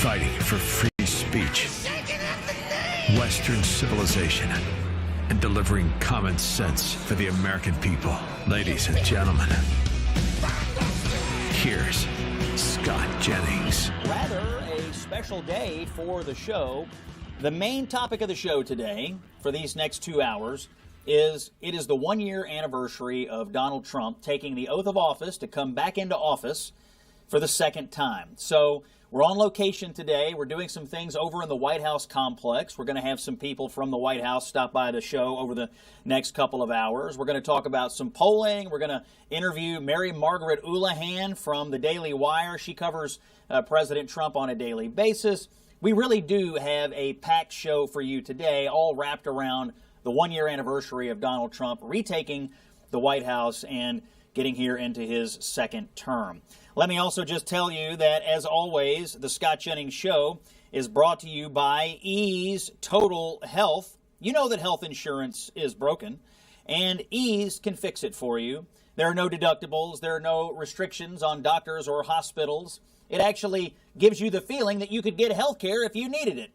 fighting for free speech, Western civilization, and delivering common sense for the American people. Ladies and gentlemen, here's Scott Jennings. Rather a special day for the show. The main topic of the show today, for these next 2 hours, is it is the 1-year anniversary of Donald Trump taking the oath of office to come back into office for the second time. So we're on location today. We're doing some things over in the White House complex. We're going to have some people from the White House stop by the show over the next couple of hours. We're going to talk about some polling. We're going to interview Mary Margaret Houlihan from the Daily Wire. She covers President Trump on a daily basis. We really do have a packed show for you today, all wrapped around the 1-year anniversary of Donald Trump retaking the White House and getting here into his second term. Let me also just tell you that, as always, the Scott Jennings Show is brought to you by Ease Total Health. You know that health insurance is broken, and Ease can fix it for you. There are no deductibles. There are no restrictions on doctors or hospitals. It actually gives you the feeling that you could get health care if you needed it.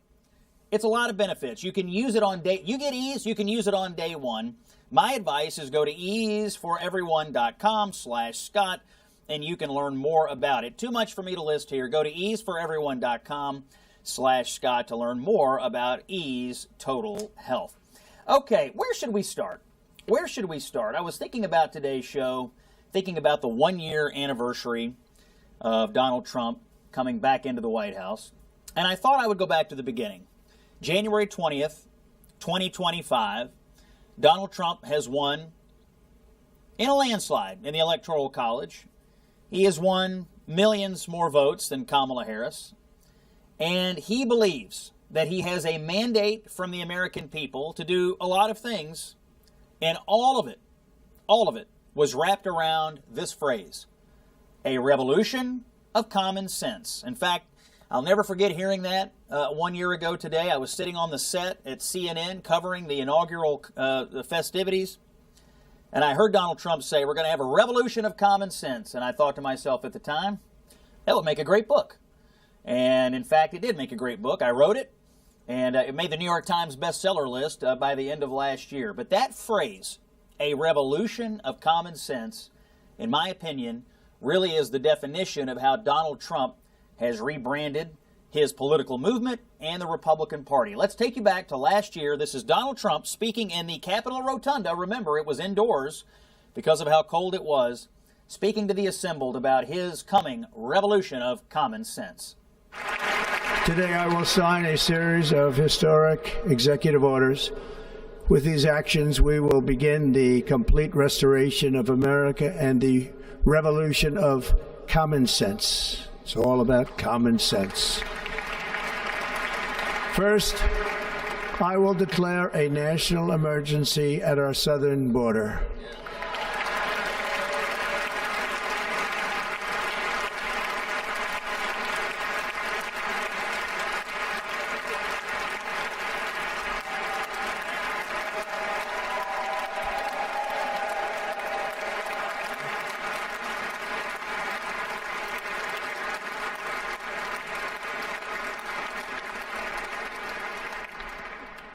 It's a lot of benefits. You can use it on day, you get Ease, you can use it on day one. My advice is go to easeforeveryone.com/Scott, and you can learn more about it. Too much for me to list here. Go to easeforeveryone.com/Scott to learn more about Ease Total Health. Okay, where should we start? Where should we start? I was thinking about today's show, thinking about the 1-year anniversary of Donald Trump coming back into the White House, and I thought I would go back to the beginning. January 20th, 2025, Donald Trump has won in a landslide in the Electoral College. He has won millions more votes than Kamala Harris, and he believes that he has a mandate from the American people to do a lot of things, and all of it was wrapped around this phrase, a revolution of common sense. In fact, I'll never forget hearing that 1 year ago today. I was sitting on the set at CNN covering the inaugural festivities, and I heard Donald Trump say, we're going to have a revolution of common sense. And I thought to myself at the time, that would make a great book. And in fact, it did make a great book. I wrote it, and it made the New York Times bestseller list by the end of last year. But that phrase, a revolution of common sense, in my opinion, really is the definition of how Donald Trump has rebranded his political movement and the Republican Party. Let's take you back to last year. This is Donald Trump speaking in the Capitol Rotunda. Remember, it was indoors because of how cold it was, speaking to the assembled about his coming revolution of common sense. Today I will sign a series of historic executive orders. With these actions, we will begin the complete restoration of America and the revolution of common sense. It's all about common sense. First, I will declare a national emergency at our southern border.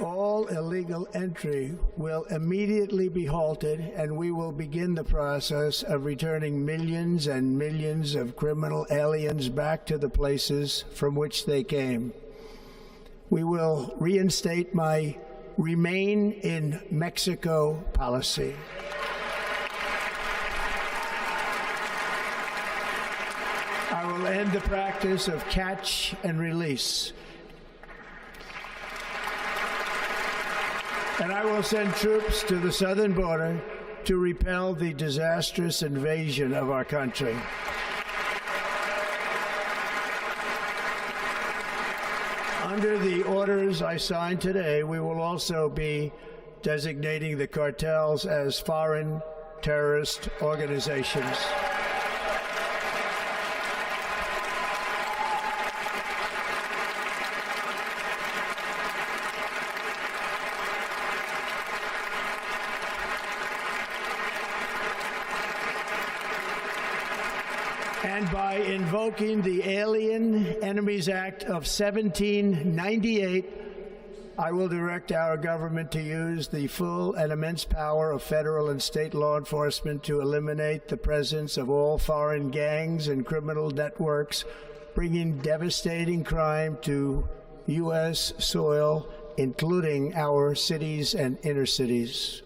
All illegal entry will immediately be halted, and we will begin the process of returning millions and millions of criminal aliens back to the places from which they came. We will reinstate my Remain in Mexico policy. I will end the practice of catch and release. And I will send troops to the southern border to repel the disastrous invasion of our country. Under the orders I signed today, we will also be designating the cartels as foreign terrorist organizations. And by invoking the Alien Enemies Act of 1798, I will direct our government to use the full and immense power of federal and state law enforcement to eliminate the presence of all foreign gangs and criminal networks, bringing devastating crime to U.S. soil, including our cities and inner cities.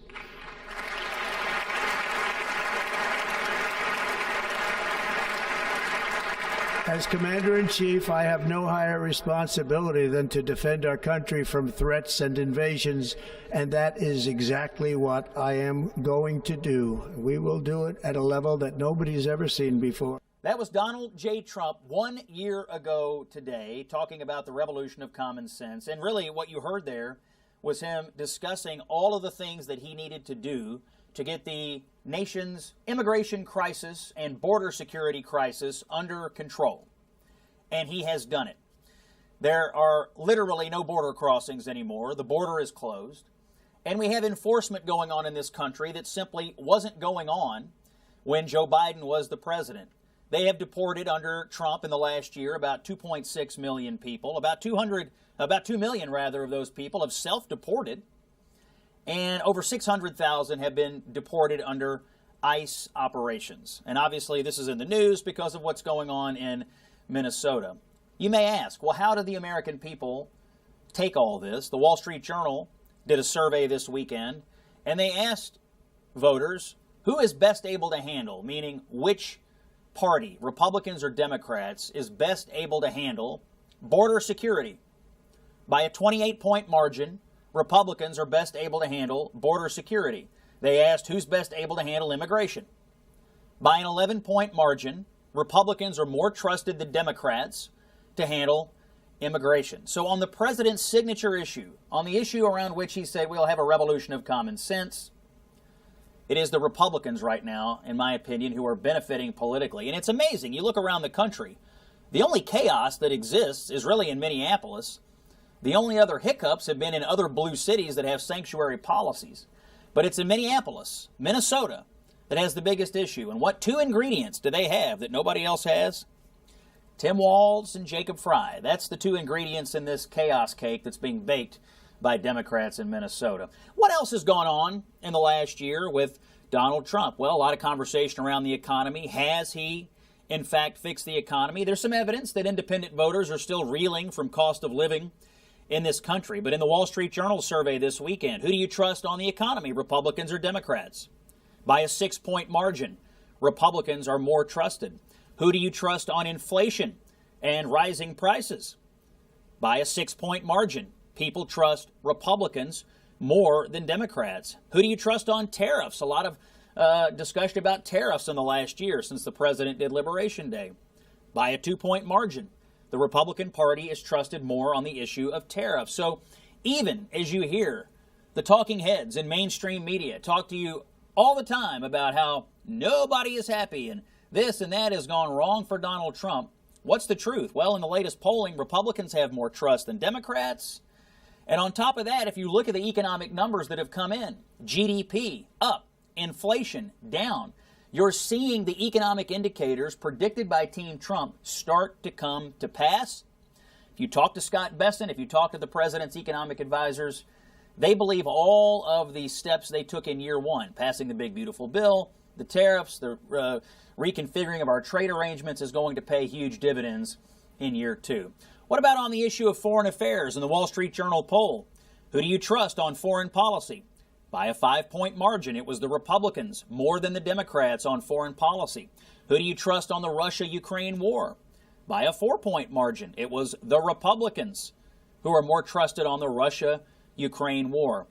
As Commander-in-Chief, I have no higher responsibility than to defend our country from threats and invasions, and that is exactly what I am going to do. We will do it at a level that nobody's ever seen before. That was Donald J. Trump 1 year ago today, talking about the revolution of common sense. And really what you heard there was him discussing all of the things that he needed to do to get the nation's immigration crisis and border security crisis under control. And he has done it. There are literally no border crossings anymore. The border is closed. And we have enforcement going on in this country that simply wasn't going on when Joe Biden was the president. They have deported under Trump in the last year about 2.6 million people. About 2 million of those people have self-deported. And over 600,000 have been deported under ICE operations. And obviously this is in the news because of what's going on in Minnesota. You may ask, well, how did the American people take all this? The Wall Street Journal did a survey this weekend, and they asked voters who is best able to handle, meaning which party, Republicans or Democrats, is best able to handle border security. By a 28-point margin, Republicans are best able to handle border security. They asked who's best able to handle immigration. By an 11-point margin, Republicans are more trusted than Democrats to handle immigration. So on the president's signature issue, on the issue around which he said we'll have a revolution of common sense, it is the Republicans right now, in my opinion, who are benefiting politically. And it's amazing. You look around the country, the only chaos that exists is really in Minneapolis. The only other hiccups have been in other blue cities that have sanctuary policies. But it's in Minneapolis, Minnesota, that has the biggest issue. And what two ingredients do they have that nobody else has? Tim Walz and Jacob Frey. That's the two ingredients in this chaos cake that's being baked by Democrats in Minnesota. What else has gone on in the last year with Donald Trump? Well, a lot of conversation around the economy. Has he, in fact, fixed the economy? There's some evidence that independent voters are still reeling from cost of living in this country. But in the Wall Street Journal survey this weekend, who do you trust on the economy, Republicans or Democrats? By a 6-point margin, Republicans are more trusted. Who do you trust on inflation and rising prices? By a 6-point margin, people trust Republicans more than Democrats. Who do you trust on tariffs? A lot of discussion about tariffs in the last year since the president did Liberation Day. By a 2-point margin, the Republican Party is trusted more on the issue of tariffs. So even as you hear the talking heads in mainstream media talk to you all the time about how nobody is happy and this and that has gone wrong for Donald Trump, what's the truth? Well, in the latest polling, Republicans have more trust than Democrats. And on top of that, if you look at the economic numbers that have come in, GDP up, inflation down, you're seeing the economic indicators predicted by Team Trump start to come to pass. If you talk to Scott Bessent, if you talk to the president's economic advisors, they believe all of the steps they took in year one, passing the big beautiful bill, the tariffs, the reconfiguring of our trade arrangements, is going to pay huge dividends in year two. What about on the issue of foreign affairs in the Wall Street Journal poll? Who do you trust on foreign policy? By a 5-point margin, it was the Republicans more than the Democrats on foreign policy. Who do you trust on the Russia-Ukraine war? By a 4-point margin, it was the Republicans who are more trusted on the Russia-Ukraine war.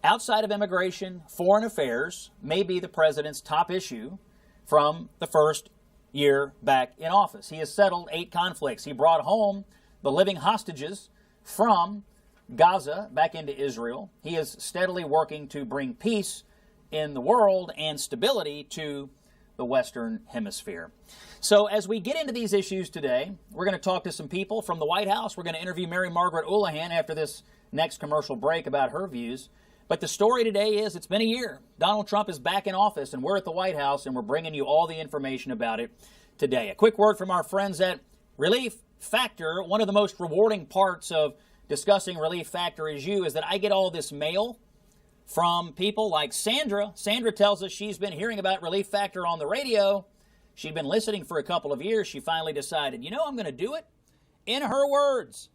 Outside of immigration, foreign affairs may be the president's top issue from the first year back in office. He has settled 8 conflicts. He brought home the living hostages from Gaza back into Israel. He is steadily working to bring peace in the world and stability to the Western Hemisphere. So as we get into these issues today, we're going to talk to some people from the White House. We're going to interview Mary Margaret Houlihan after this next commercial break about her views. But the story today is it's been a year. Donald Trump is back in office, and we're at the White House, and we're bringing you all the information about it today. A quick word from our friends at Relief Factor. One of the most rewarding parts of discussing Relief Factor is that I get all this mail from people like Sandra. Sandra tells us she's been hearing about Relief Factor on the radio. She'd been listening for a couple of years. She finally decided, I'm going to do it. In her words,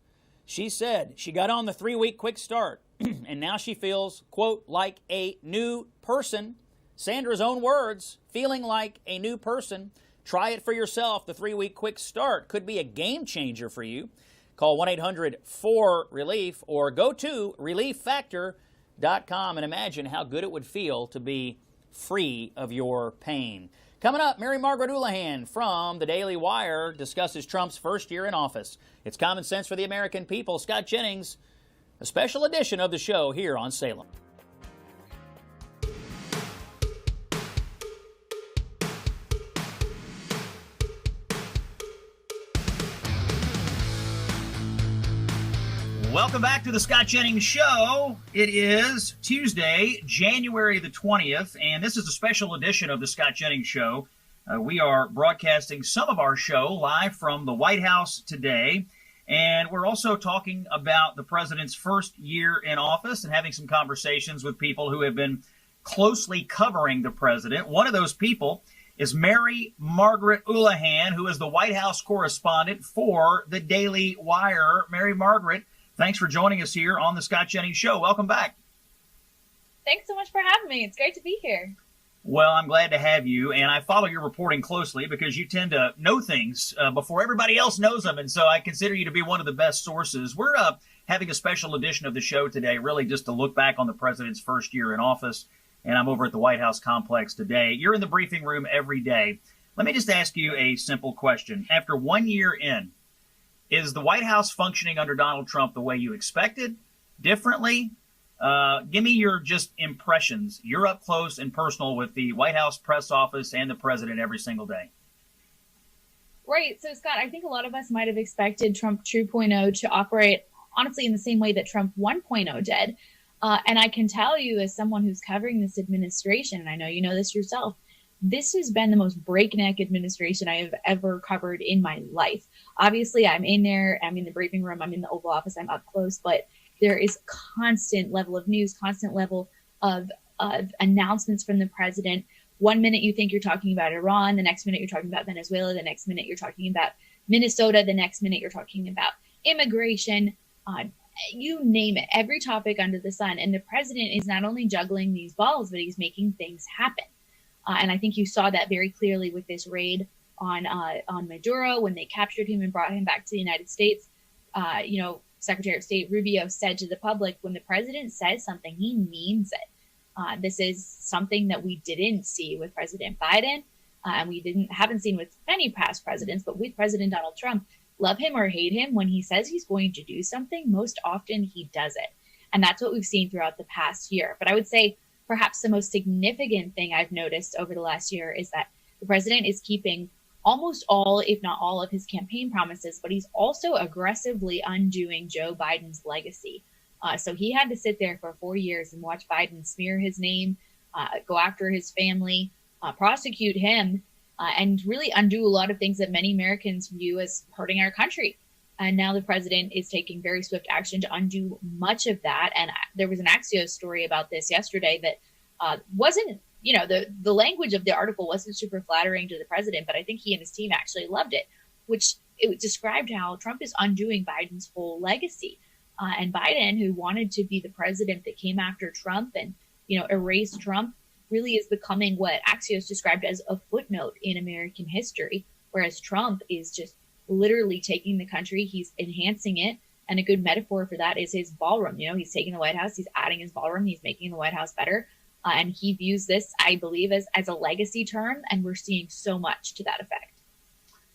she said she got on the 3-week quick start, and now she feels, quote, like a new person. Sandra's own words, feeling like a new person. Try it for yourself. The 3-week quick start could be a game changer for you. Call 1-800-4RELIEF or go to ReliefFactor.com and imagine how good it would feel to be free of your pain. Coming up, Mary Margaret Houlihan from the Daily Wire discusses Trump's first year in office. It's Common Sense for the American People. Scott Jennings, a special edition of the show here on Salem. Welcome back to the Scott Jennings Show. It is Tuesday, January the 20th, and this is a special edition of the Scott Jennings Show. We are broadcasting some of our show live from the White House today, and we're also talking about the president's first year in office and having some conversations with people who have been closely covering the president. One of those people is Mary Margaret Houlihan, who is the White House correspondent for the Daily Wire. Mary Margaret, thanks for joining us here on the Scott Jennings Show. Welcome back. Thanks so much for having me. It's great to be here. Well, I'm glad to have you, and I follow your reporting closely because you tend to know things before everybody else knows them, and so I consider you to be one of the best sources. We're having a special edition of the show today, really just to look back on the president's first year in office, and I'm over at the White House complex today. You're in the briefing room every day. Let me just ask you a simple question. After 1 year in, is the White House functioning under Donald Trump the way you expected? Differently? Give me your just impressions. You're up close and personal with the White House press office and the president every single day. Right. So, Scott, I think a lot of us might have expected Trump 2.0 to operate, honestly, in the same way that Trump 1.0 did. And I can tell you, as someone who's covering this administration, and I know you know this yourself, this has been the most breakneck administration I have ever covered in my life. Obviously, I'm in there, I'm in the briefing room, I'm in the Oval Office, I'm up close, but there is constant level of news, constant level of announcements from the president. 1 minute you think you're talking about Iran, the next minute you're talking about Venezuela, the next minute you're talking about Minnesota, the next minute you're talking about immigration, you name it, every topic under the sun. And the president is not only juggling these balls, but he's making things happen. And I think you saw that very clearly with this raid on Maduro when they captured him and brought him back to the United States. Secretary of State Rubio said to the public, when the president says something, he means it. This is something that we didn't see with President Biden, and we haven't seen with many past presidents, but with President Donald Trump, love him or hate him, when he says he's going to do something, most often he does it. And that's what we've seen throughout the past year. But I would say perhaps the most significant thing I've noticed over the last year is that the president is keeping almost all, if not all, of his campaign promises, but he's also aggressively undoing Joe Biden's legacy. So he had to sit there for 4 years and watch Biden smear his name, go after his family, prosecute him, and really undo a lot of things that many Americans view as hurting our country. And now the president is taking very swift action to undo much of that. And there was an Axios story about this yesterday that wasn't, the language of the article wasn't super flattering to the president, but I think he and his team actually loved it, which it described how Trump is undoing Biden's whole legacy. And Biden, who wanted to be the president that came after Trump and, erased Trump, really is becoming what Axios described as a footnote in American history, whereas Trump is just literally taking the country, he's enhancing it. And a good metaphor for that is his ballroom. He's taking the White House, he's adding his ballroom, he's making the White House better. And he views this, I believe, as a legacy term, and we're seeing so much to that effect.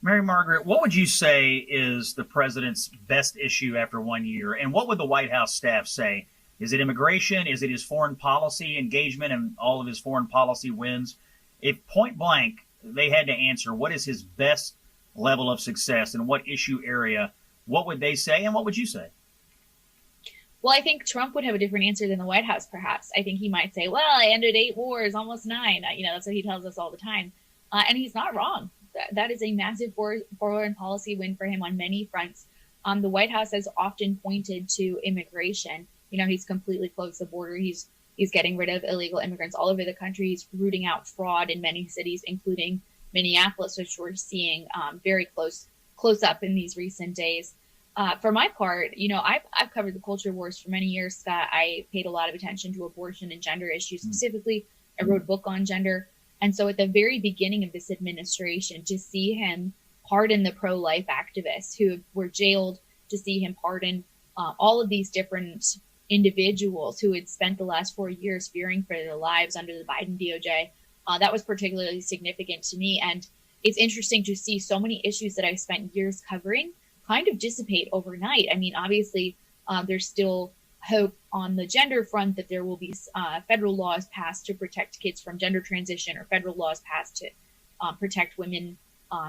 Mary Margaret, what would you say is the president's best issue after 1 year? And what would the White House staff say? Is it immigration? Is it his foreign policy engagement and all of his foreign policy wins? If point blank they had to answer, what is his best level of success and what issue area, what would they say and what would you say? Well, I think Trump would have a different answer than the White House, perhaps. I think he might say, well, I ended 8 wars, almost 9. That's what he tells us all the time. And he's not wrong. that is a massive foreign policy win for him on many fronts. The White House has often pointed to immigration. He's completely closed the border. He's getting rid of illegal immigrants all over the country. He's rooting out fraud in many cities, including Minneapolis, which we're seeing very close up in these recent days. For my part, I've covered the culture wars for many years, Scott. I paid a lot of attention to abortion and gender issues specifically. I wrote a book on gender. And so at the very beginning of this administration, to see him pardon the pro-life activists who were jailed, to see him pardon all of these different individuals who had spent the last 4 years fearing for their lives under the Biden DOJ, that was particularly significant to me. And it's interesting to see so many issues that I spent years covering kind of dissipate overnight. I mean, obviously, there's still hope on the gender front that there will be federal laws passed to protect kids from gender transition, or federal laws passed to protect women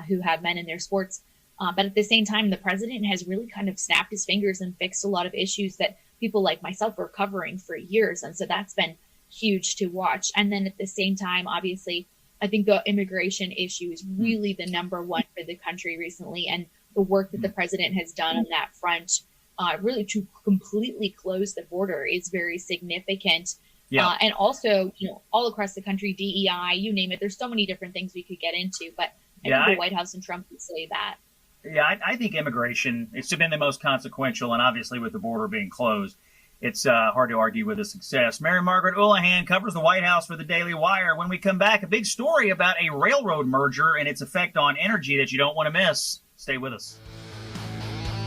who have men in their sports. But at the same time, the president has really kind of snapped his fingers and fixed a lot of issues that people like myself were covering for years. And so that's been huge to watch. And then at the same time, obviously, I think the immigration issue is really the number one for the country recently. And the work that the president has done on that front, really to completely close the border, is very significant. Yeah. And also, all across the country, DEI, you name it. There's so many different things we could get into, but I think the White House and Trump would say that. Yeah, I think immigration, it's been the most consequential, and obviously with the border being closed, it's hard to argue with the success. Mary Margaret Houlihan covers the White House for the Daily Wire. When we come back, a big story about a railroad merger and its effect on energy that you don't want to miss. Stay with us.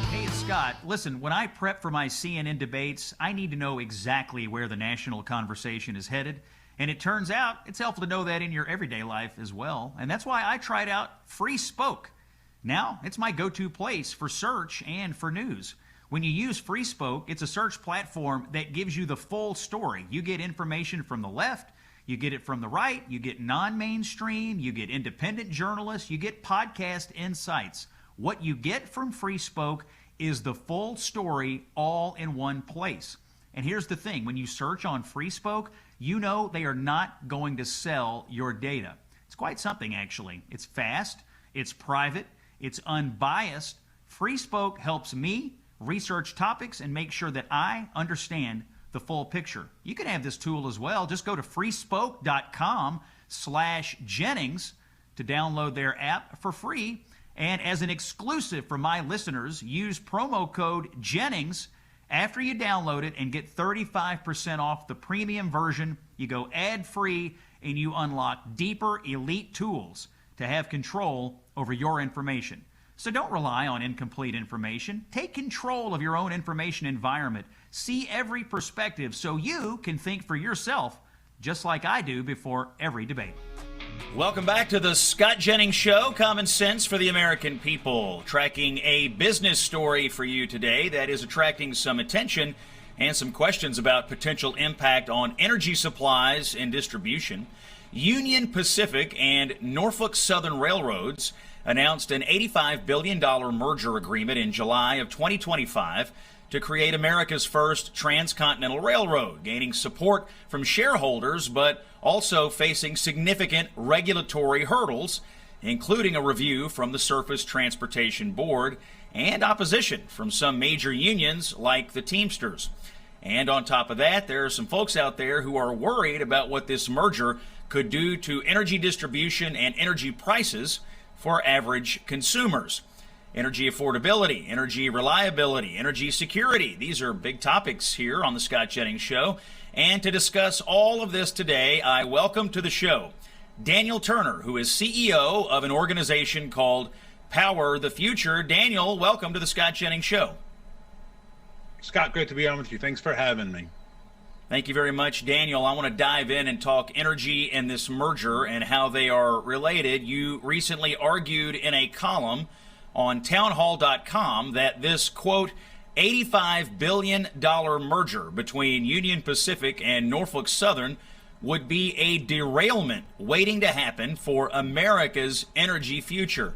Hey, it's Scott. Listen, when I prep for my CNN debates, I need to know exactly where the national conversation is headed. And it turns out it's helpful to know that in your everyday life as well. And that's why I tried out Free Spoke. Now, it's my go-to place for search and for news. When you use Free Spoke, it's a search platform that gives you the full story. You get information from the left, you get it from the right, you get non-mainstream, you get independent journalists, you get podcast insights. What you get from Free Spoke is the full story all in one place. And here's the thing, when you search on Free Spoke, you know they are not going to sell your data. It's quite something, actually. It's fast, it's private, it's unbiased. Free Spoke helps me research topics and make sure that I understand the full picture. You can have this tool as well. Just go to freespoke.com/Jennings to download their app for free. And as an exclusive for my listeners, use promo code Jennings after you download it and get 35% off the premium version. You go ad-free and you unlock deeper elite tools to have control over your information. So don't rely on incomplete information. Take control of your own information environment. See every perspective so you can think for yourself, just like I do before every debate. Welcome back to the Scott Jennings Show, common sense for the American people. Tracking a business story for you today that is attracting some attention and some questions about potential impact on energy supplies and distribution. Union Pacific and Norfolk Southern Railroads announced an $85 billion merger agreement in July of 2025 to create America's first transcontinental railroad, gaining support from shareholders, but also facing significant regulatory hurdles, including a review from the Surface Transportation Board and opposition from some major unions like the Teamsters. And on top of that, there are some folks out there who are worried about what this merger could do to energy distribution and energy prices for average consumers. Energy affordability, energy reliability, energy security. These are big topics here on the Scott Jennings Show. And to discuss all of this today, I welcome to the show Daniel Turner, who is CEO of an organization called Power the Future. Daniel, welcome to the Scott Jennings Show. Scott, great to be on with you. Thanks for having me. Thank you very much, Daniel. I want to dive in and talk energy and this merger and how they are related. You recently argued in a column on townhall.com that this, quote, $85 billion merger between Union Pacific and Norfolk Southern would be a derailment waiting to happen for America's energy future.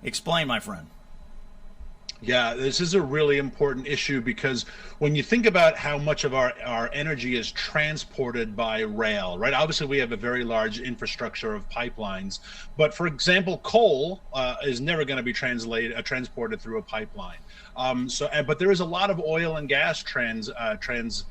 Explain, my friend. Yeah, this is a really important issue because when you think about how much of our energy is transported by rail, right? Obviously, we have a very large infrastructure of pipelines, but for example, coal is never going to be transported through a pipeline. But there is a lot of oil and gas transported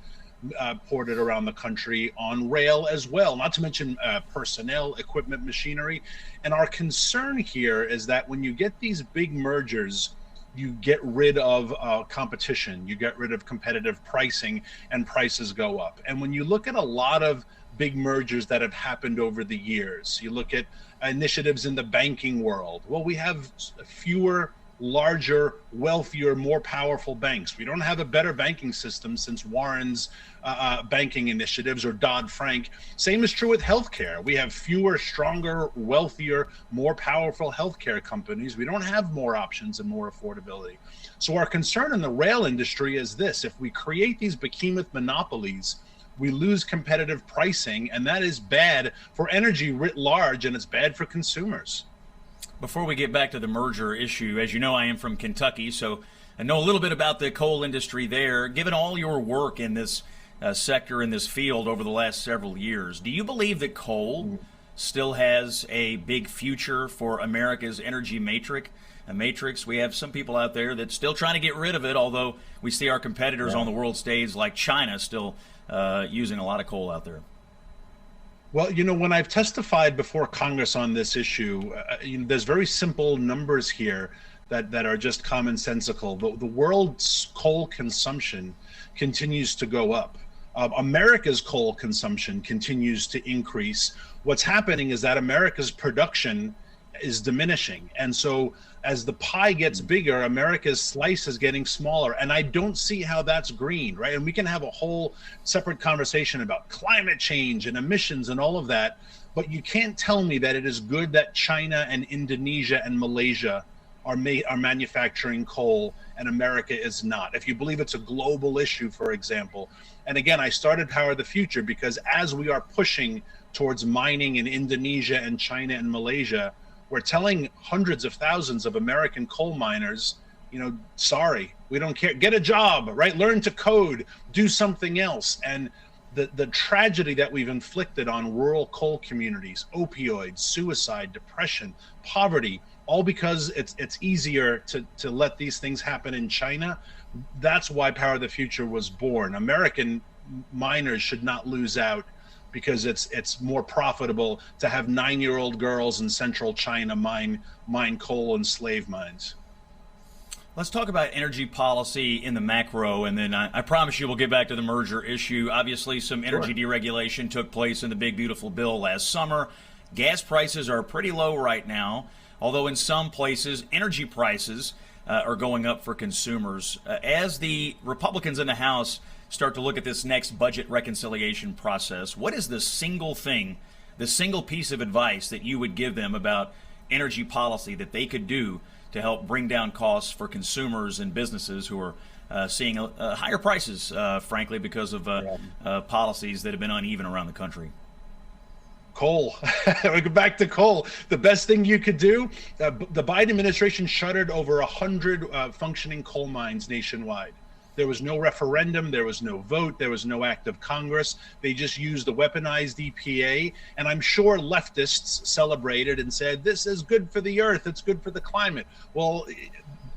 around the country on rail as well, not to mention personnel, equipment, machinery. And our concern here is that when you get these big mergers, you get rid of competition, you get rid of competitive pricing, and prices go up. And when you look at a lot of big mergers that have happened over the years, you look at initiatives in the banking world, well, we have fewer, larger, wealthier, more powerful banks. We don't have a better banking system since Warren's banking initiatives or Dodd-Frank. Same is true with healthcare. We have fewer, stronger, wealthier, more powerful healthcare companies. We don't have more options and more affordability. So our concern in the rail industry is this: if we create these behemoth monopolies, we lose competitive pricing, and that is bad for energy writ large, and it's bad for consumers. Before we get back to the merger issue, as you know, I am from Kentucky, so I know a little bit about the coal industry there. Given all your work in this sector, in this field over the last several years, do you believe that coal still has a big future for America's energy matrix? We have some people out there that's still trying to get rid of it, although we see our competitors on the world stage like China still using a lot of coal out there. Well, when I've testified before Congress on this issue, there's very simple numbers here that are just commonsensical. The world's coal consumption continues to go up. America's coal consumption continues to increase. What's happening is that America's production is diminishing. And so as the pie gets bigger, America's slice is getting smaller. And I don't see how that's green, right? And we can have a whole separate conversation about climate change and emissions and all of that. But you can't tell me that it is good that China and Indonesia and Malaysia are manufacturing coal and America is not. If you believe it's a global issue, for example. And again, I started Power of the Future because as we are pushing towards mining in Indonesia and China and Malaysia, we're telling hundreds of thousands of American coal miners, sorry, we don't care. Get a job, right? Learn to code, do something else. And the tragedy that we've inflicted on rural coal communities, opioids, suicide, depression, poverty, all because it's easier to let these things happen in China. That's why Power of the Future was born. American miners should not lose out because it's more profitable to have 9-year-old girls in central China mine coal and slave mines. Let's talk about energy policy in the macro, and then I promise you we'll get back to the merger issue. Obviously, some energy deregulation took place in the big, beautiful bill last summer. Gas prices are pretty low right now, although in some places, energy prices are going up for consumers. As the Republicans in the House start to look at this next budget reconciliation process, what is the single thing, the single piece of advice that you would give them about energy policy that they could do to help bring down costs for consumers and businesses who are seeing higher prices, frankly, because of policies that have been uneven around the country? Coal. We go back to coal. The best thing you could do, the Biden administration shuttered over 100 functioning coal mines nationwide. There was no referendum, there was no vote, there was no act of Congress. They just used the weaponized EPA. And I'm sure leftists celebrated and said, this is good for the earth, it's good for the climate. Well,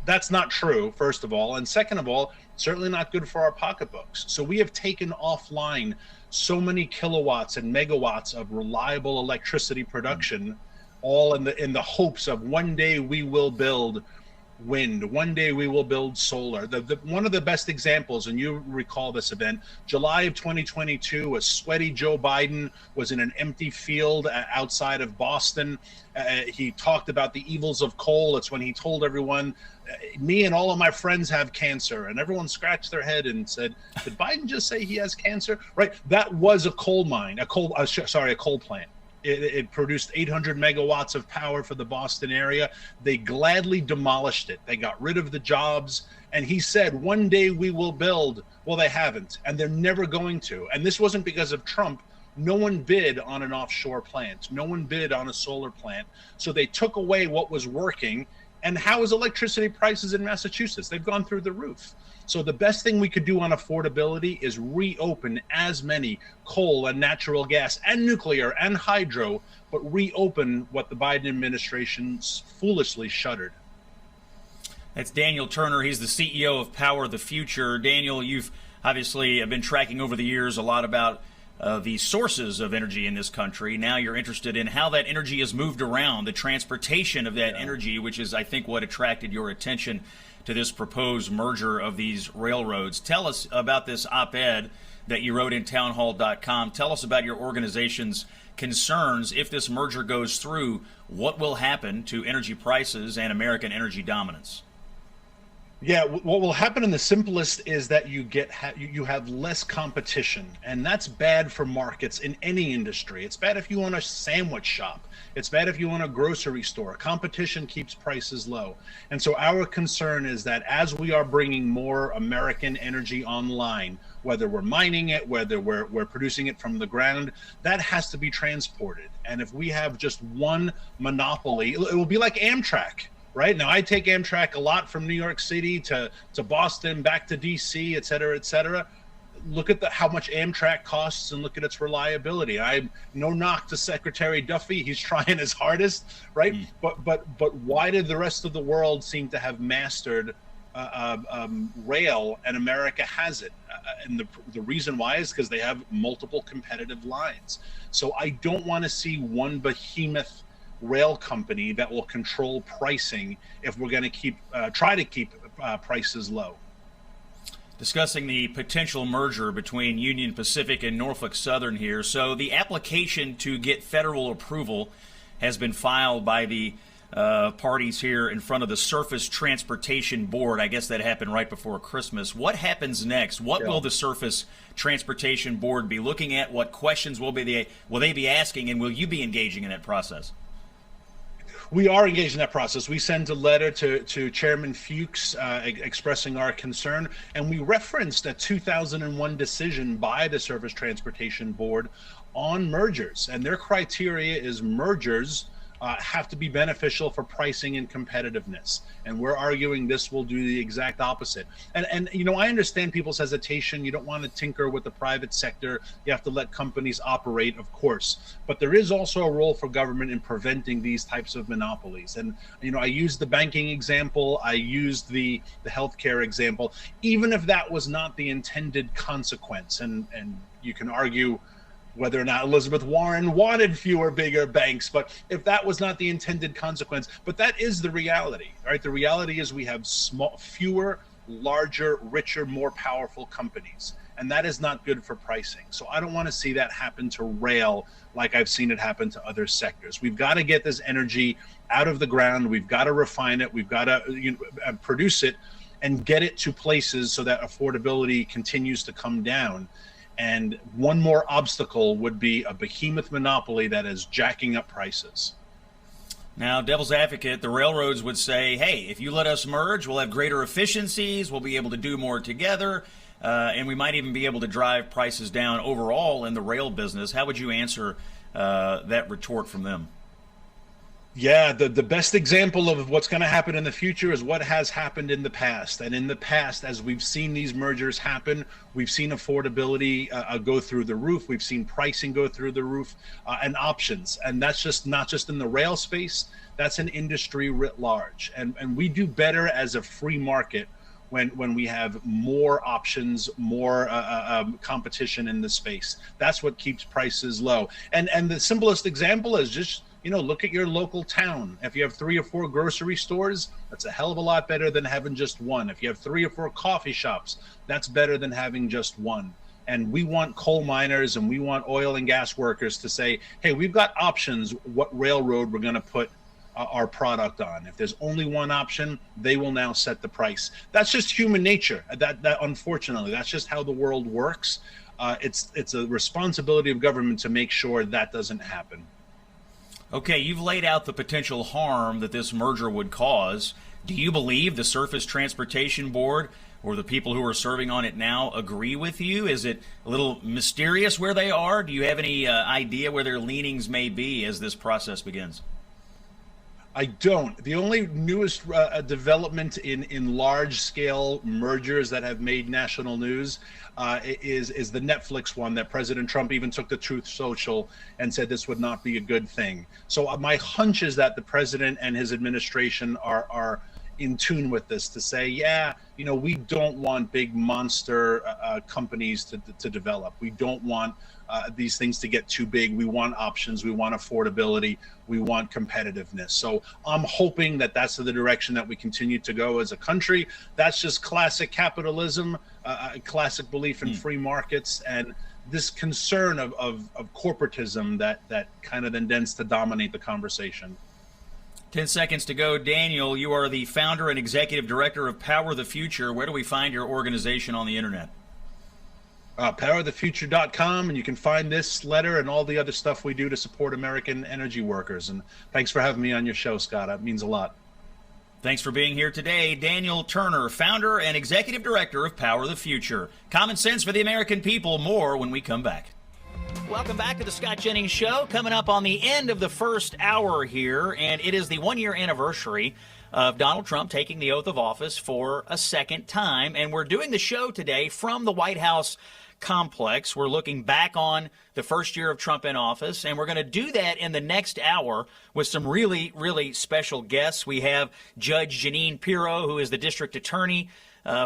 that's not true, first of all. And second of all, certainly not good for our pocketbooks. So we have taken offline so many kilowatts and megawatts of reliable electricity production, all in the hopes of one day we will build wind, one day we will build solar. One of the best examples, and you recall this event, July of 2022, a sweaty Joe Biden was in an empty field outside of Boston. He talked about the evils of coal. It's when he told everyone, me and all of my friends have cancer, and everyone scratched their head and said, did Biden just say he has cancer? Right, that was a coal mine, a coal plant. It produced 800 megawatts of power for the Boston area. They gladly demolished it. They got rid of the jobs. And he said, one day we will build. Well, they haven't, and they're never going to. And this wasn't because of Trump. No one bid on an offshore plant. No one bid on a solar plant. So they took away what was working, And how is electricity prices in Massachusetts? They've gone through the roof. So the best thing we could do on affordability is reopen as many coal and natural gas and nuclear and hydro, but reopen what the Biden administration foolishly shuttered. That's Daniel Turner. He's the CEO of Power the Future. Daniel, you've obviously been tracking over the years a lot about the sources of energy in this country. Now you're interested in how that energy has moved around, the transportation of that energy, which is, I think, what attracted your attention to this proposed merger of these railroads. Tell us about this op-ed that you wrote in townhall.com. Tell us about your organization's concerns. If this merger goes through, what will happen to energy prices and American energy dominance? Yeah, what will happen in the simplest is that you have less competition, and that's bad for markets in any industry. It's bad if you own a sandwich shop. It's bad if you own a grocery store. Competition keeps prices low. And so our concern is that as we are bringing more American energy online, whether we're mining it, whether we're producing it from the ground, that has to be transported. And if we have just one monopoly, it will be like Amtrak. Right now, I take Amtrak a lot from New York City to Boston, back to DC, et cetera, et cetera. Look at how much Amtrak costs and look at its reliability. No knock to Secretary Duffy; he's trying his hardest, right? But why did the rest of the world seem to have mastered rail, and America hasn't? And the reason why is because they have multiple competitive lines. So I don't want to see one behemoth rail company that will control pricing if we're going to try to keep prices low. Discussing the potential merger between Union Pacific and Norfolk Southern here. So the application to get federal approval has been filed by the parties here in front of the Surface Transportation Board. I guess that happened right before Christmas. What happens next? What will the Surface Transportation Board be looking at? What questions will they be asking, and will you be engaging in that process? We are engaged in that process. We sent a letter to Chairman Fuchs expressing our concern, and we referenced a 2001 decision by the Surface Transportation Board on mergers. And their criteria is mergers have to be beneficial for pricing and competitiveness. And we're arguing this will do the exact opposite. And you know, I understand people's hesitation. You don't want to tinker with the private sector. You have to let companies operate, of course. But there is also a role for government in preventing these types of monopolies. And, you know, I used the banking example. I used the healthcare example. Even if that was not the intended consequence, and you can argue whether or not Elizabeth Warren wanted fewer, bigger banks, but if that was not the intended consequence, but that is the reality, right? The reality is we have fewer, larger, richer, more powerful companies, and that is not good for pricing. So I don't want to see that happen to rail like I've seen it happen to other sectors. We've got to get this energy out of the ground. We've got to refine it. We've got to produce it and get it to places so that affordability continues to come down. And one more obstacle would be a behemoth monopoly that is jacking up prices. Now, devil's advocate, the railroads would say, hey, if you let us merge, we'll have greater efficiencies, we'll be able to do more together, and we might even be able to drive prices down overall in the rail business. How would you answer that retort from them? Yeah, the best example of what's going to happen in the future is what has happened in the past. And in the past, as we've seen these mergers happen, we've seen affordability go through the roof. We've seen pricing go through the roof and options. And that's just not just in the rail space. That's an industry writ large. And we do better as a free market when we have more options, more competition in the space. That's what keeps prices low. And the simplest example is just, you know, look at your local town. If you have 3 or 4 grocery stores, that's a hell of a lot better than having just one. If you have 3 or 4 coffee shops, that's better than having just one. And we want coal miners and we want oil and gas workers to say, hey, we've got options what railroad we're going to put our product on. If there's only one option, they will now set the price. That's just human nature. That unfortunately, that's just how the world works. It's a responsibility of government to make sure that doesn't happen. Okay, you've laid out the potential harm that this merger would cause. Do you believe the Surface Transportation Board or the people who are serving on it now agree with you? Is it a little mysterious where they are? Do you have any idea where their leanings may be as this process begins? I don't. The only newest development in large-scale mergers that have made national news is the Netflix one that President Trump even took to Truth Social and said this would not be a good thing. So my hunch is that the president and his administration are in tune with this to say, yeah, we don't want big monster companies to develop. We don't want these things to get too big. We want options. We want affordability. We want competitiveness. So I'm hoping that that's the direction that we continue to go as a country. That's just classic capitalism, classic belief in free markets, and this concern of corporatism that kind of then tends to dominate the conversation. 10 seconds to go. Daniel, you are the founder and executive director of Power the Future. Where do we find your organization on the internet? Powerthefuture.com, and you can find this letter and all the other stuff we do to support American energy workers. And thanks for having me on your show, Scott. It means a lot. Thanks for being here today. Daniel Turner, founder and executive director of Power the Future. Common sense for the American people. More when we come back. Welcome back to the Scott Jennings Show. Coming up on the end of the first hour here, and it is the one-year anniversary of Donald Trump taking the oath of office for a second time. And we're doing the show today from the White House complex. We're looking back on the first year of Trump in office, and we're going to do that in the next hour with some really, really special guests. We have Judge Jeanine Pirro, who is the district attorney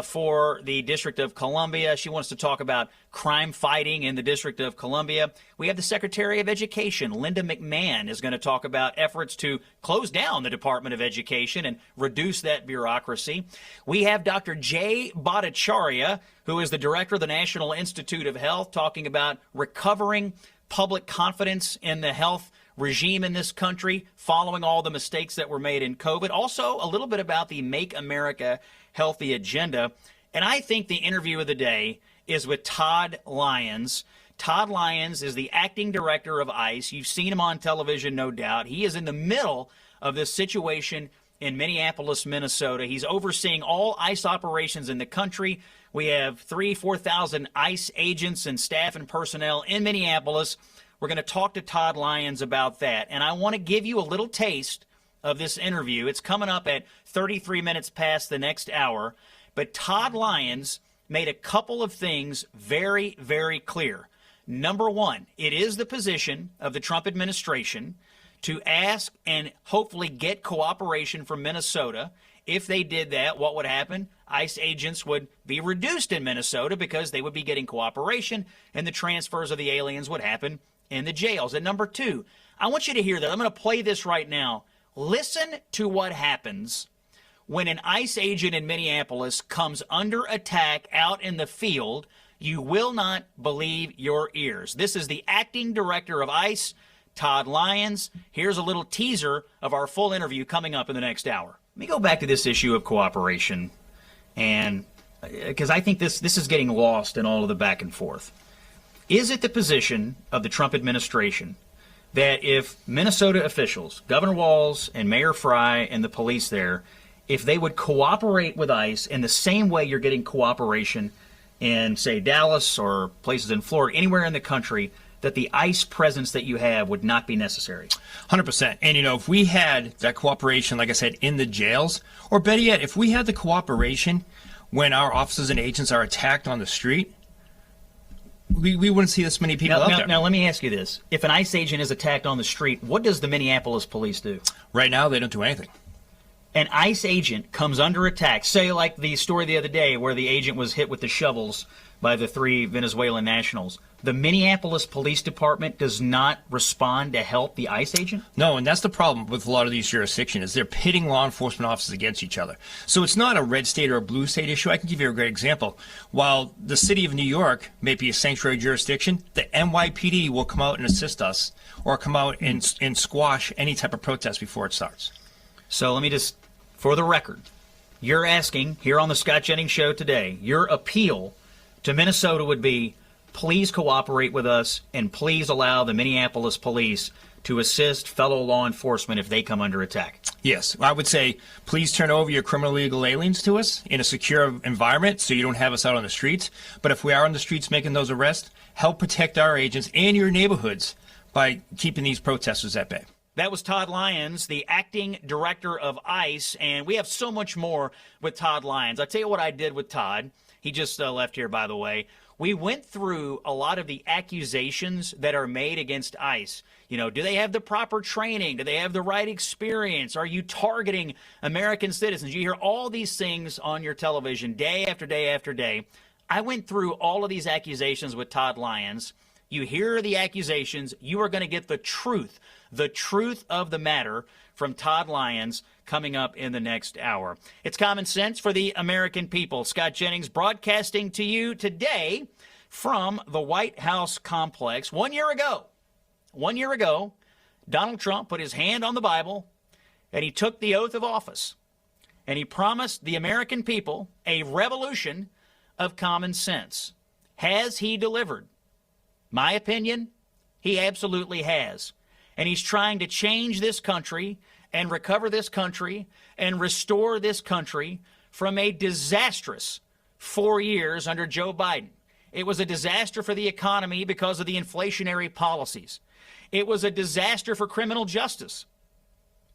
for the District of Columbia. She wants to talk about crime fighting in the District of Columbia. We have the Secretary of Education, Linda McMahon, is going to talk about efforts to close down the Department of Education and reduce that bureaucracy. We have Dr. Jay Bhattacharya, who is the director of the National Institute of Health, talking about recovering public confidence in the health regime in this country following all the mistakes that were made in COVID. Also, a little bit about the Make America Healthy agenda. And I think the interview of the day is with Todd Lyons. Todd Lyons is the acting director of ICE. You've seen him on television, no doubt. He is in the middle of this situation in Minneapolis, Minnesota. He's overseeing all ICE operations in the country. We have 4,000 ICE agents and staff and personnel in Minneapolis. We're going to talk to Todd Lyons about that. And I want to give you a little taste of this interview. It's coming up at 33 minutes past the next hour. But Todd Lyons made a couple of things very, very clear. Number one, it is the position of the Trump administration to ask and hopefully get cooperation from Minnesota. If they did that, what would happen? ICE agents would be reduced in Minnesota because they would be getting cooperation, and the transfers of the aliens would happen in the jails. And number two, I want you to hear that. I'm going to play this right now. Listen to what happens when an ICE agent in Minneapolis comes under attack out in the field. You will not believe your ears. This is the acting director of ICE, Todd Lyons. Here's a little teaser of our full interview coming up in the next hour. Let me go back to this issue of cooperation, and because I think this is getting lost in all of the back and forth. Is it the position of the Trump administration that if Minnesota officials, Governor Walz and Mayor Fry and the police there, if they would cooperate with ICE in the same way you're getting cooperation in, say, Dallas or places in Florida, anywhere in the country, that the ICE presence that you have would not be necessary? 100%. And, if we had that cooperation, like I said, in the jails, or better yet, if we had the cooperation when our officers and agents are attacked on the street, we wouldn't see this many people out there. Now, let me ask you this. If an ICE agent is attacked on the street, what does the Minneapolis police do? Right now, they don't do anything. An ICE agent comes under attack, say like the story the other day where the agent was hit with the shovels by the 3 Venezuelan nationals. The Minneapolis Police Department does not respond to help the ICE agent? No, and that's the problem with a lot of these jurisdictions, is they're pitting law enforcement officers against each other. So it's not a red state or a blue state issue. I can give you a great example. While the city of New York may be a sanctuary jurisdiction, the NYPD will come out and assist us or come out and squash any type of protest before it starts. So let me just, for the record, you're asking here on the Scott Jennings Show today, your appeal to Minnesota would be, please cooperate with us and please allow the Minneapolis police to assist fellow law enforcement if they come under attack. Yes, I would say please turn over your criminal illegal aliens to us in a secure environment so you don't have us out on the streets. But if we are on the streets making those arrests, help protect our agents and your neighborhoods by keeping these protesters at bay. That was Todd Lyons, the acting director of ICE, and we have so much more with Todd Lyons. I'll tell you what I did with Todd. He just left here, by the way. We went through a lot of the accusations that are made against ICE. You know, do they have the proper training? Do they have the right experience? Are you targeting American citizens? You hear all these things on your television day after day after day. I went through all of these accusations with Todd Lyons. You hear the accusations, you are going to get the truth of the matter from Todd Lyons coming up in the next hour. It's Common Sense for the American people. Scott Jennings broadcasting to you today from the White House complex. 1 year ago, Donald Trump put his hand on the Bible and he took the oath of office and he promised the American people a revolution of common sense. Has he delivered? My opinion, he absolutely has. And he's trying to change this country and recover this country and restore this country from a disastrous 4 years under Joe Biden. It was a disaster for the economy because of the inflationary policies. It was a disaster for criminal justice.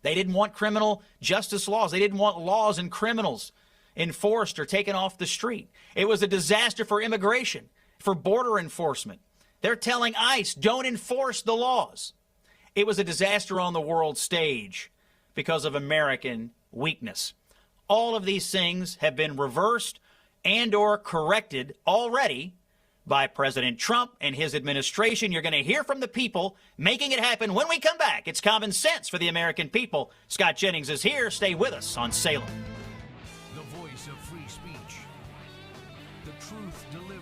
They didn't want criminal justice laws. They didn't want laws and criminals enforced or taken off the street. It was a disaster for immigration, for border enforcement. They're telling ICE, don't enforce the laws. It was a disaster on the world stage because of American weakness. All of these things have been reversed and or corrected already by President Trump and his administration. You're going to hear from the people making it happen when we come back. It's Common Sense for the American people. Scott Jennings is here. Stay with us on Salem. The voice of free speech. The truth delivered.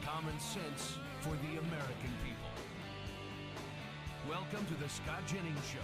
Common sense for the American people. Welcome to the Scott Jennings Show.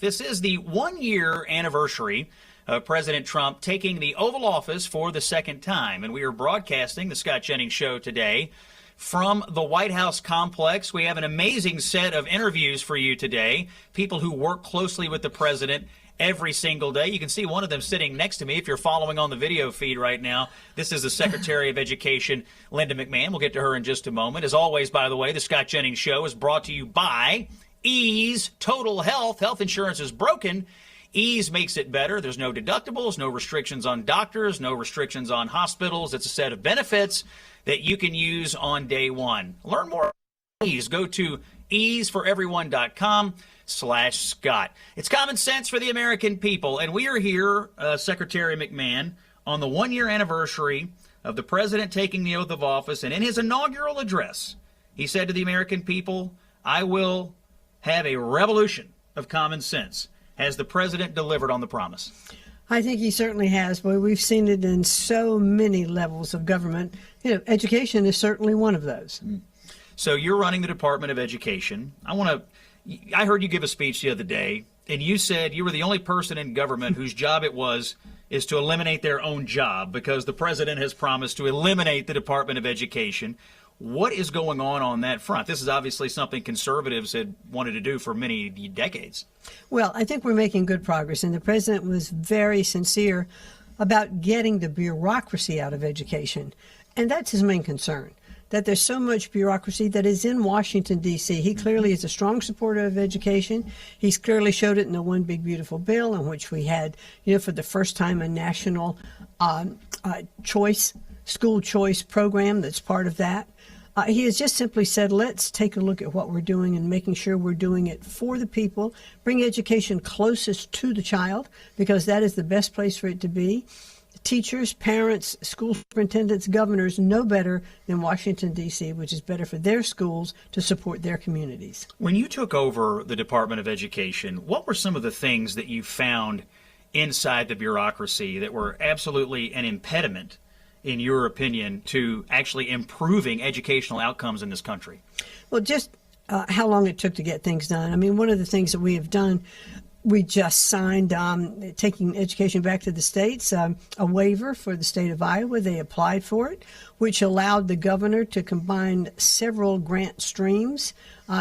This is the 1 year anniversary of President Trump taking the Oval Office for the second time. And we are broadcasting the Scott Jennings Show today from the White House complex. We have an amazing set of interviews for you today. People who work closely with the president every single day. You can see one of them sitting next to me if you're following on the video feed right now. This is the Secretary of Education, Linda McMahon. We'll get to her in just a moment. As always, by the way, the Scott Jennings Show is brought to you by Ease Total Health. Health insurance is broken. Ease makes it better. There's no deductibles, no restrictions on doctors, no restrictions on hospitals. It's a set of benefits that you can use on day one. Learn more about Ease. Go to easeforeveryone.com/Scott. It's Common Sense for the American people. And we are here, Secretary McMahon, on the 1 year anniversary of the president taking the oath of office. And in his inaugural address, he said to the American people, I will have a revolution of common sense. Has the president delivered on the promise? I think he certainly has, but we've seen it in so many levels of government. You know, education is certainly one of those. So you're running the Department of Education. I heard you give a speech the other day, and you said you were the only person in government whose job it is to eliminate their own job because the president has promised to eliminate the Department of Education. What is going on that front? This is obviously something conservatives had wanted to do for many decades. Well, I think we're making good progress, and the president was very sincere about getting the bureaucracy out of education. And that's his main concern, that there's so much bureaucracy that is in Washington, D.C. He clearly is a strong supporter of education. He's clearly showed it in the One Big Beautiful Bill, in which we had, for the first time, a national school choice program that's part of that. He has just simply said, let's take a look at what we're doing and making sure we're doing it for the people, bring education closest to the child, because that is the best place for it to be. Teachers, parents, school superintendents, governors know better than Washington, D.C., which is better for their schools to support their communities. When you took over the Department of Education, what were some of the things that you found inside the bureaucracy that were absolutely an impediment, in your opinion, to actually improving educational outcomes in this country? Well, just how long it took to get things done. I mean, one of the things that we have done, we just signed, taking education back to the states, a waiver for the state of Iowa. They applied for it, which allowed the governor to combine several grant streams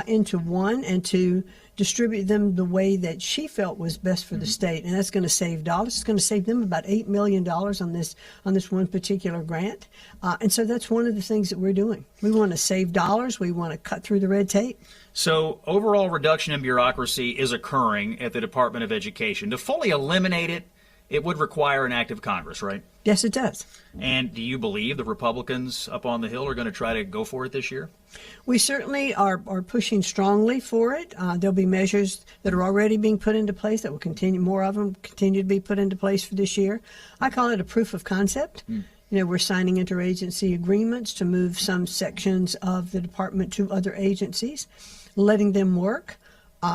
into one and to distribute them the way that she felt was best for the state, and that's going to save dollars. It's going to save them about $8 million on this one particular grant, and so that's one of the things that we're doing. We want to save dollars. We want to cut through the red tape. So overall reduction in bureaucracy is occurring at the Department of Education. To fully eliminate it, it would require an act of Congress, right? Yes, it does. And do you believe the Republicans up on the Hill are going to try to go for it this year? We certainly are pushing strongly for it. There'll be measures that are already being put into place that will continue, more of them continue to be put into place for this year. I call it a proof of concept. You know, we're signing interagency agreements to move some sections of the department to other agencies, letting them work,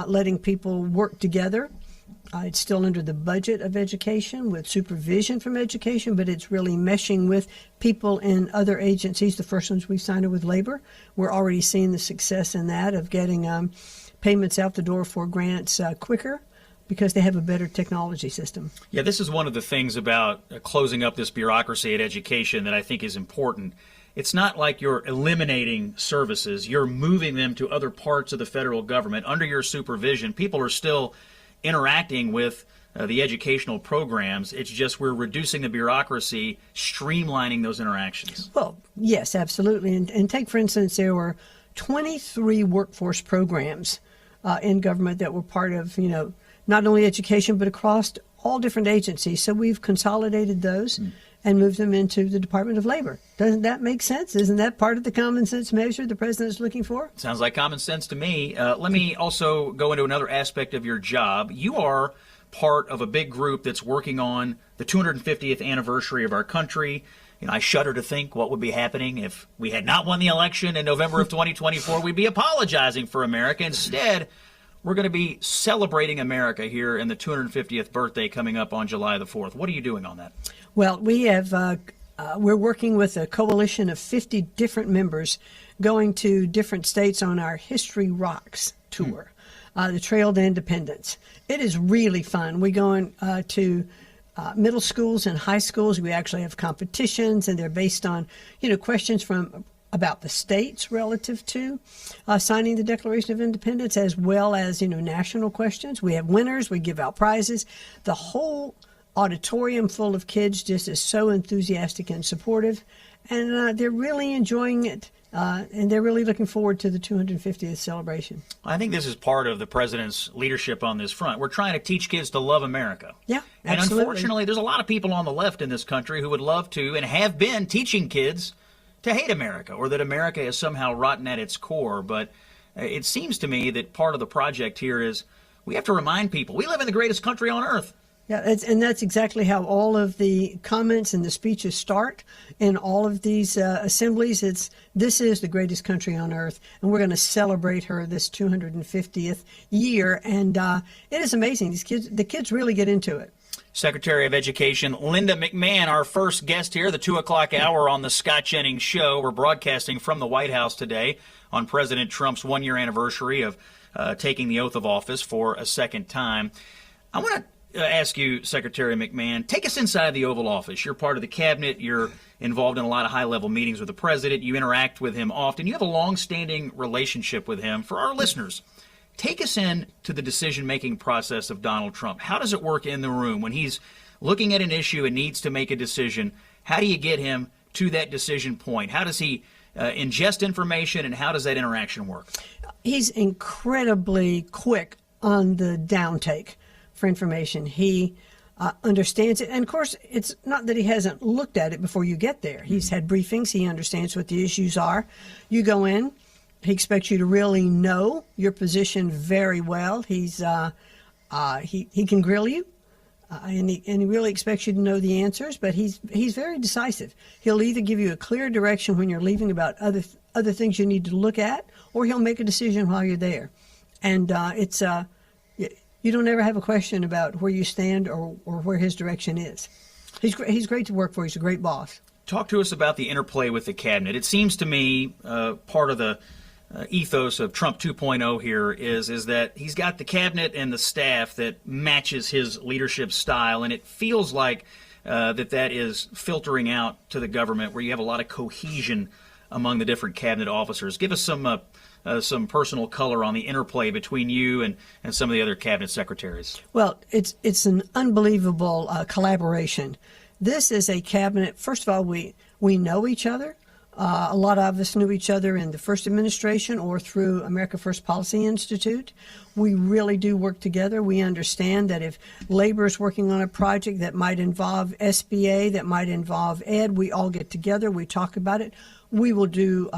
letting people work together. It's still under the budget of education with supervision from education, but it's really meshing with people in other agencies. The first ones we've signed are with labor. We're already seeing the success in that of getting payments out the door for grants quicker because they have a better technology system. Yeah, this is one of the things about closing up this bureaucracy at education that I think is important. It's not like you're eliminating services. You're moving them to other parts of the federal government under your supervision. People are still interacting with the educational programs. It's just we're reducing the bureaucracy, streamlining those interactions. Well, yes, absolutely. And take, for instance, there were 23 workforce programs in government that were part of, you know, not only education, but across all different agencies. So we've consolidated those and moved them into the Department of Labor. Doesn't that make sense? Isn't that part of the common sense measure the president's looking for? Sounds like common sense to me. Let me also go into another aspect of your job. You are part of a big group that's working on the 250th anniversary of our country. You know, I shudder to think what would be happening if we had not won the election in November of 2024. We'd be apologizing for America. Instead, we're going to be celebrating America here in the 250th birthday coming up on July the 4th. What are you doing on that? Well, we have we're working with a coalition of 50 different members going to different states on our History Rocks tour, the Trail to Independence. It is really fun. We're going to middle schools and high schools. We actually have competitions, and they're based on, you know, questions from about the states relative to signing the Declaration of Independence, as well as, you know, national questions. We have winners. We give out prizes. The whole auditorium full of kids just is so enthusiastic and supportive, and they're really enjoying it, and they're really looking forward to the 250th celebration. I think this is part of the president's leadership on this front. We're trying to teach kids to love America. Yeah, and absolutely. Unfortunately, there's a lot of people on the left in this country who would love to and have been teaching kids to hate America, or that America is somehow rotten at its core. But it seems to me that part of the project here is we have to remind people we live in the greatest country on earth. Yeah, and that's exactly how all of the comments and the speeches start in all of these assemblies. This is the greatest country on earth, and we're going to celebrate her this 250th year. And it is amazing. The kids really get into it. Secretary of Education Linda McMahon, our first guest here, the 2 o'clock hour on the Scott Jennings Show. We're broadcasting from the White House today on President Trump's one-year anniversary of taking the oath of office for a second time. I want to ask you, Secretary McMahon, take us inside the Oval Office. You're part of the cabinet. You're involved in a lot of high-level meetings with the president. You interact with him often. You have a long-standing relationship with him. For our listeners, take us in to the decision-making process of Donald Trump. How does it work in the room when he's looking at an issue and needs to make a decision? How do you get him to that decision point? How does he ingest information, and how does that interaction work? He's incredibly quick on the downtake for information. He understands it. And of course, it's not that he hasn't looked at it before you get there. He's had briefings. He understands what the issues are. You go in. He expects you to really know your position very well. He can grill you, and he really expects you to know the answers. But he's very decisive. He'll either give you a clear direction when you're leaving about other things you need to look at, or he'll make a decision while you're there. And you don't ever have a question about where you stand or where his direction is. He's great to work for. He's a great boss. Talk to us about the interplay with the cabinet. It seems to me part of the ethos of Trump 2.0 here is that he's got the cabinet and the staff that matches his leadership style, and it feels like that is filtering out to the government, where you have a lot of cohesion among the different cabinet officers. Give us some personal color on the interplay between you and some of the other cabinet secretaries. Well, it's an unbelievable collaboration. This is a cabinet. First of all, we know each other. A lot of us knew each other in the first administration or through America First Policy Institute. We really do work together. We understand that if labor is working on a project that might involve SBA, that might involve ed, we all get together. We talk about it. We will do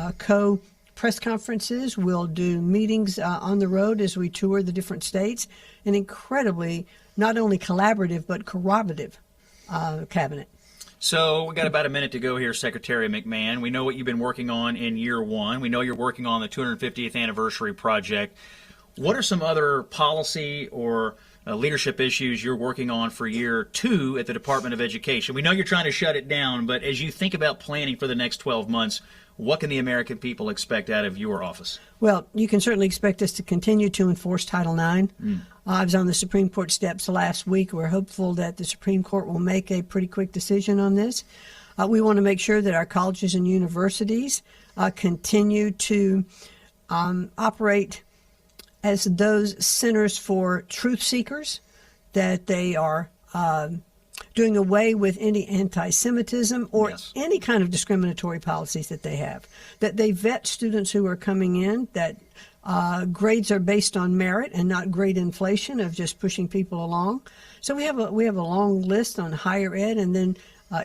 press conferences. We'll do meetings on the road as we tour the different states. An incredibly, not only collaborative, but corroborative cabinet. So we got about a minute to go here, Secretary McMahon. We know what you've been working on in year one. We know you're working on the 250th anniversary project. What are some other policy or leadership issues you're working on for year two at the Department of Education? We know you're trying to shut it down, but as you think about planning for the next 12 months, what can the American people expect out of your office? Well, you can certainly expect us to continue to enforce Title IX. I was on the Supreme Court steps last week. We're hopeful that the Supreme Court will make a pretty quick decision on this. We want to make sure that our colleges and universities continue to operate as those centers for truth seekers, that they are doing away with any anti-Semitism or any kind of discriminatory policies that they have, that they vet students who are coming in, that grades are based on merit and not grade inflation of just pushing people along. So we have a long list on higher ed, and then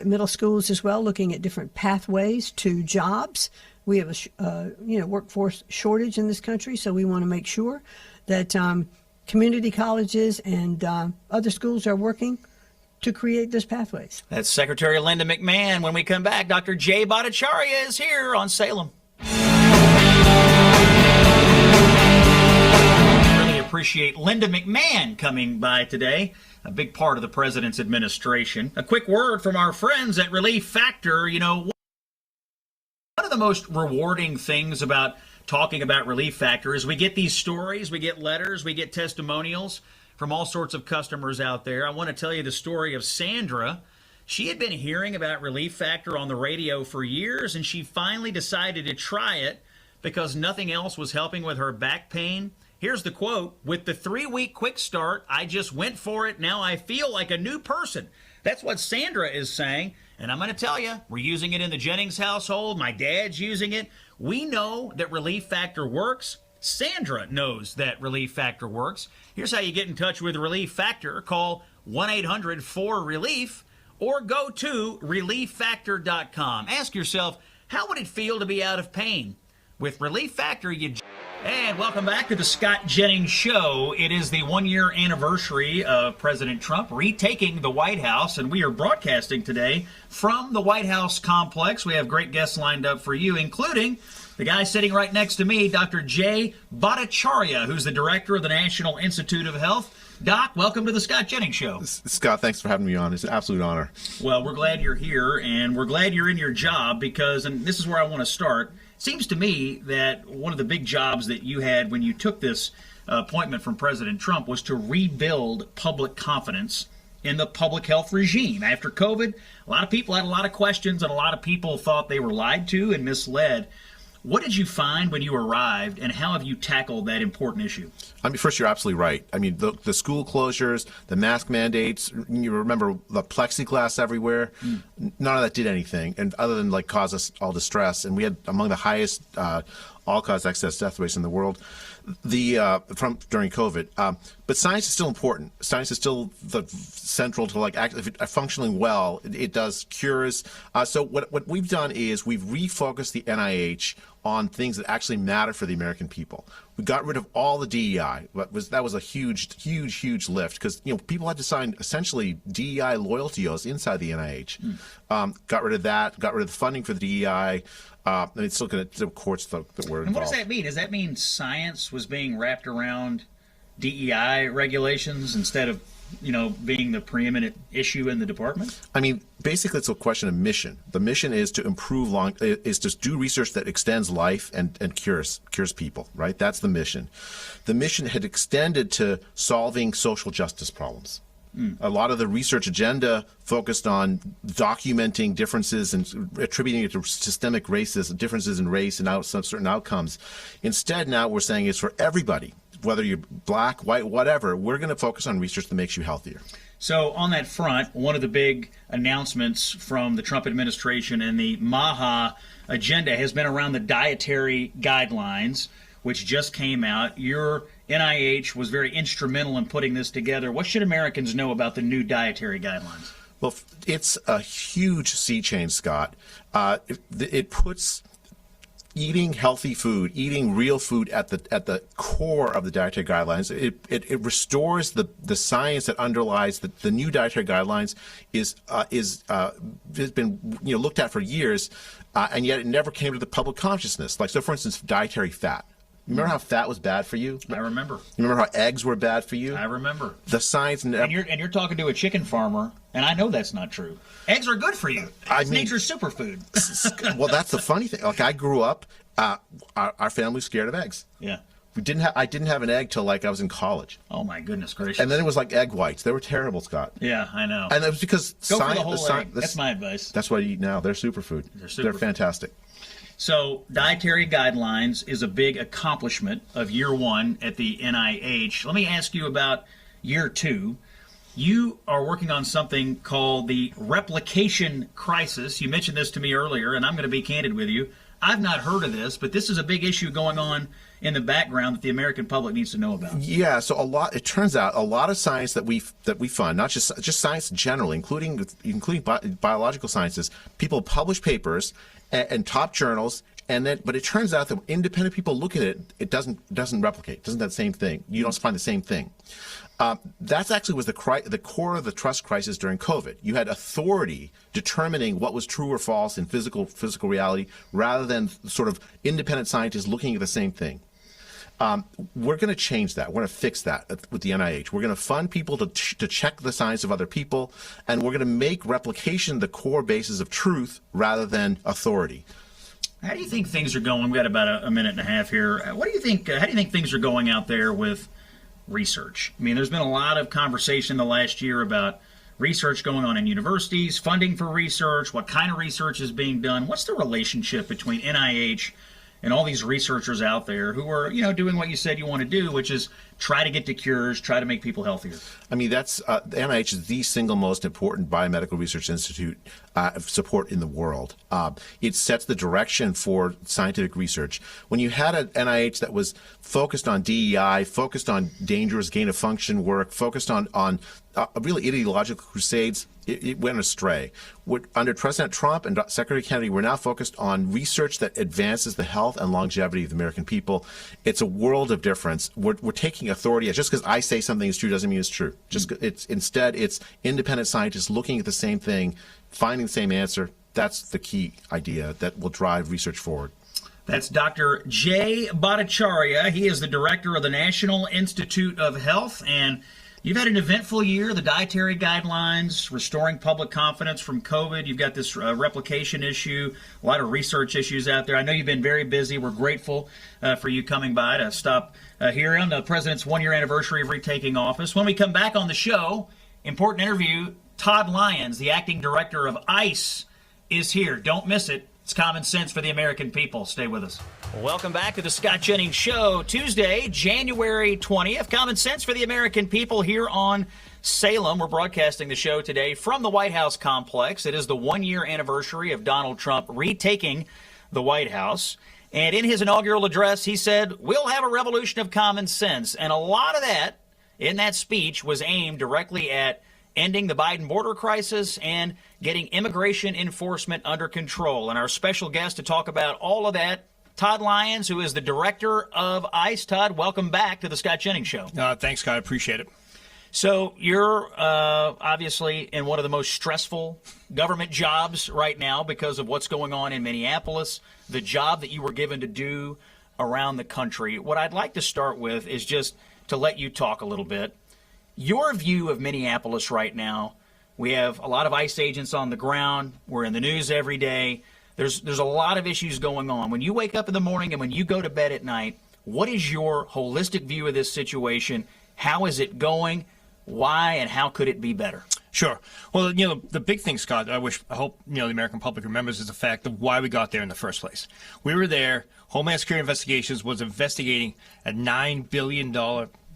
middle schools as well, looking at different pathways to jobs. We have a workforce shortage in this country, so we want to make sure that community colleges and other schools are working to create those pathways. That's Secretary Linda McMahon. When we come back, Dr. Jay Bhattacharya is here on Salem. Really appreciate Linda McMahon coming by today, a big part of the president's administration. A quick word from our friends at Relief Factor. You know, one of the most rewarding things about talking about Relief Factor is we get these stories, we get letters, we get testimonials from all sorts of customers out there. I want to tell you the story of Sandra. She had been hearing about Relief Factor on the radio for years, and she finally decided to try it because nothing else was helping with her back pain. Here's the quote: "With the 3-week quick start, I just went for it. Now I feel like a new person." That's what Sandra is saying. And I'm going to tell you, we're using it in the Jennings household. My dad's using it. We know that Relief Factor works. Sandra knows that Relief Factor works. Here's how you get in touch with Relief Factor. Call 1-800-4RELIEF or go to relieffactor.com. Ask yourself, how would it feel to be out of pain? With Relief Factor, you... And welcome back to the Scott Jennings Show. It is the 1-year anniversary of President Trump retaking the White House, and we are broadcasting today from the White House complex. We have great guests lined up for you, including the guy sitting right next to me, Dr. Jay Bhattacharya, who's the director of the National Institute of Health. Doc, welcome to the Scott Jennings Show. Scott, thanks for having me on. It's an absolute honor. Well, we're glad you're here, and we're glad you're in your job because, and this is where I want to start, it seems to me that one of the big jobs that you had when you took this appointment from President Trump was to rebuild public confidence in the public health regime. After COVID, a lot of people had a lot of questions, and a lot of people thought they were lied to and misled. What did you find when you arrived, and how have you tackled that important issue? I mean, first, you're absolutely right. I mean, the school closures, the mask mandates, you remember the plexiglass everywhere, none of that did anything, and other than like cause us all distress. And we had among the highest all-cause excess death rates in the world from during COVID. But science is still important. Science is still central to if it's functioning well, it does cures. So what we've done is we've refocused the NIH on things that actually matter for the American people. We got rid of all the DEI. That was a huge lift because people had to sign essentially DEI loyalty oaths inside the NIH. Got rid of that. Got rid of the funding for the DEI. And it's still going to courts that were involved. And what does that mean? Does that mean science was being wrapped around DEI regulations instead of being the preeminent issue in the department? I mean, basically, it's a question of mission. The mission is to is to do research that extends life and cures people, right? That's the mission. The mission had extended to solving social justice problems. A lot of the research agenda focused on documenting differences and attributing it to systemic racism, differences in race and certain outcomes. Instead, now we're saying it's for everybody, whether you're black, white, whatever. We're going to focus on research that makes you healthier. So on that front, one of the big announcements from the Trump administration and the MAHA agenda has been around the dietary guidelines, which just came out. Your NIH was very instrumental in putting this together. What should Americans know about the new dietary guidelines? Well, it's a huge sea change, Scott. It puts eating healthy food, eating real food at the core of the dietary guidelines. It restores the science that underlies the new dietary guidelines has been looked at for years, and yet it never came to the public consciousness. Like, so for instance, dietary fat. Remember how fat was bad for you? I remember. You remember how eggs were bad for you? I remember. The science... And you're talking to a chicken farmer, and I know that's not true. Eggs are good for you. It's nature's superfood. Well, that's the funny thing. Like, I grew up, our family was scared of eggs. Yeah. I didn't have an egg till like I was in college. Oh my goodness gracious! And then it was like egg whites. They were terrible, Scott. Yeah, I know. And it was because go for the whole egg. That's my advice. That's what I eat now. They're superfood. They're fantastic. So dietary guidelines is a big accomplishment of year one at the NIH. Let me ask you about year two. You are working on something called the replication crisis. You mentioned this to me earlier, and I'm going to be candid with you. I've not heard of this, but this is a big issue going on in the background that the American public needs to know about. Yeah, so it turns out a lot of science that we fund, not just science generally, including biological sciences, people publish papers and top journals, but it turns out that when independent people look at it, it doesn't replicate, doesn't that same thing. You don't find the same thing. That actually was the core of the trust crisis during COVID. You had authority determining what was true or false in physical reality, rather than sort of independent scientists looking at the same thing. We're going to change that. We're going to fix that with the NIH. We're going to fund people to check the science of other people, and we're going to make replication the core basis of truth rather than authority. How do you think things are going? We've got about a minute and a half here. What do you think? How do you think things are going out there with research? I mean, there's been a lot of conversation the last year about research going on in universities, funding for research, what kind of research is being done. What's the relationship between NIH and all these researchers out there who are, doing what you said you want to do, which is try to get to cures, try to make people healthier? I mean, that's the NIH is the single most important biomedical research institute support in the world. It sets the direction for scientific research. When you had an NIH that was focused on DEI, focused on dangerous gain-of-function work, focused on really ideological crusades, it went astray. Under President Trump and Secretary Kennedy, we're now focused on research that advances the health and longevity of the American people. It's a world of difference. We're taking authority. Just because I say something is true doesn't mean it's true. Instead, it's independent scientists looking at the same thing, finding the same answer. That's the key idea that will drive research forward. That's Dr. Jay Bhattacharya. He is the director of the National Institute of Health, and you've had an eventful year, the dietary guidelines, restoring public confidence from COVID. You've got this replication issue, a lot of research issues out there. I know you've been very busy. We're grateful for you coming by to stop here on the president's one-year anniversary of retaking office. When we come back on the show, important interview, Todd Lyons, the acting director of ICE, is here. Don't miss it. It's common sense for the American people. Stay with us. Welcome back to the Scott Jennings Show. Tuesday, January 20th. Common sense for the American people here on Salem. We're broadcasting the show today from the White House complex. It is the one-year anniversary of Donald Trump retaking the White House. And in his inaugural address, he said, "We'll have a revolution of common sense." And a lot of that in that speech was aimed directly at ending the Biden border crisis and getting immigration enforcement under control. And our special guest to talk about all of that, Todd Lyons, who is the director of ICE. Todd, welcome back to the Scott Jennings Show. Thanks, Scott. I appreciate it. So you're obviously in one of the most stressful government jobs right now because of what's going on in Minneapolis, the job that you were given to do around the country. What I'd like to start with is just to let you talk a little bit. Your view of Minneapolis right now. We have a lot of ICE agents on the ground. We're in the news every day. There's a lot of issues going on. When you wake up in the morning and when you go to bed at night, what is your holistic view of this situation? How is it going? Why and how could it be better? Sure. Well, the big thing, Scott, I hope, the American public remembers is the fact of why we got there in the first place. We were there, Homeland Security Investigations was investigating a $9 billion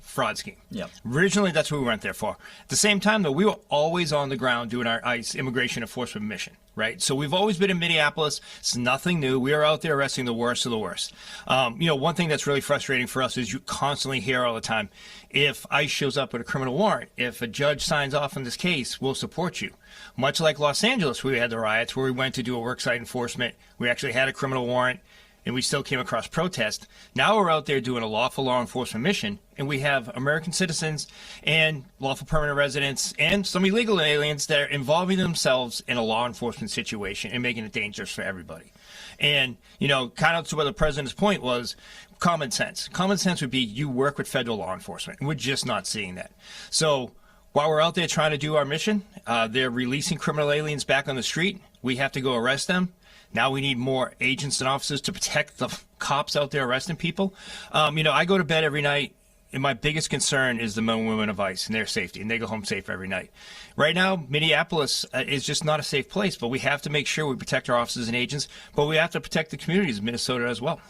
fraud scheme. Yep. Originally, that's what we went there for. At the same time, though, we were always on the ground doing our ICE immigration enforcement mission, right? So we've always been in Minneapolis. It's nothing new. We are out there arresting the worst of the worst. One thing that's really frustrating for us is you constantly hear all the time, if ICE shows up with a criminal warrant, if a judge signs off on this case, we'll support you. Much like Los Angeles, we had the riots where we went to do a worksite enforcement. We actually had a criminal warrant, and we still came across protest. Now we're out there doing a lawful law enforcement mission, and we have American citizens and lawful permanent residents and some illegal aliens that are involving themselves in a law enforcement situation and making it dangerous for everybody. And, kind of to what the president's point was, common sense. Common sense would be you work with federal law enforcement, and we're just not seeing that. So while we're out there trying to do our mission, they're releasing criminal aliens back on the street. We have to go arrest them. Now we need more agents and officers to protect the cops out there arresting people. I go to bed every night, and my biggest concern is the men and women of ICE and their safety, and they go home safe every night. Right now, Minneapolis is just not a safe place, but we have to make sure we protect our officers and agents, but we have to protect the communities of Minnesota as well.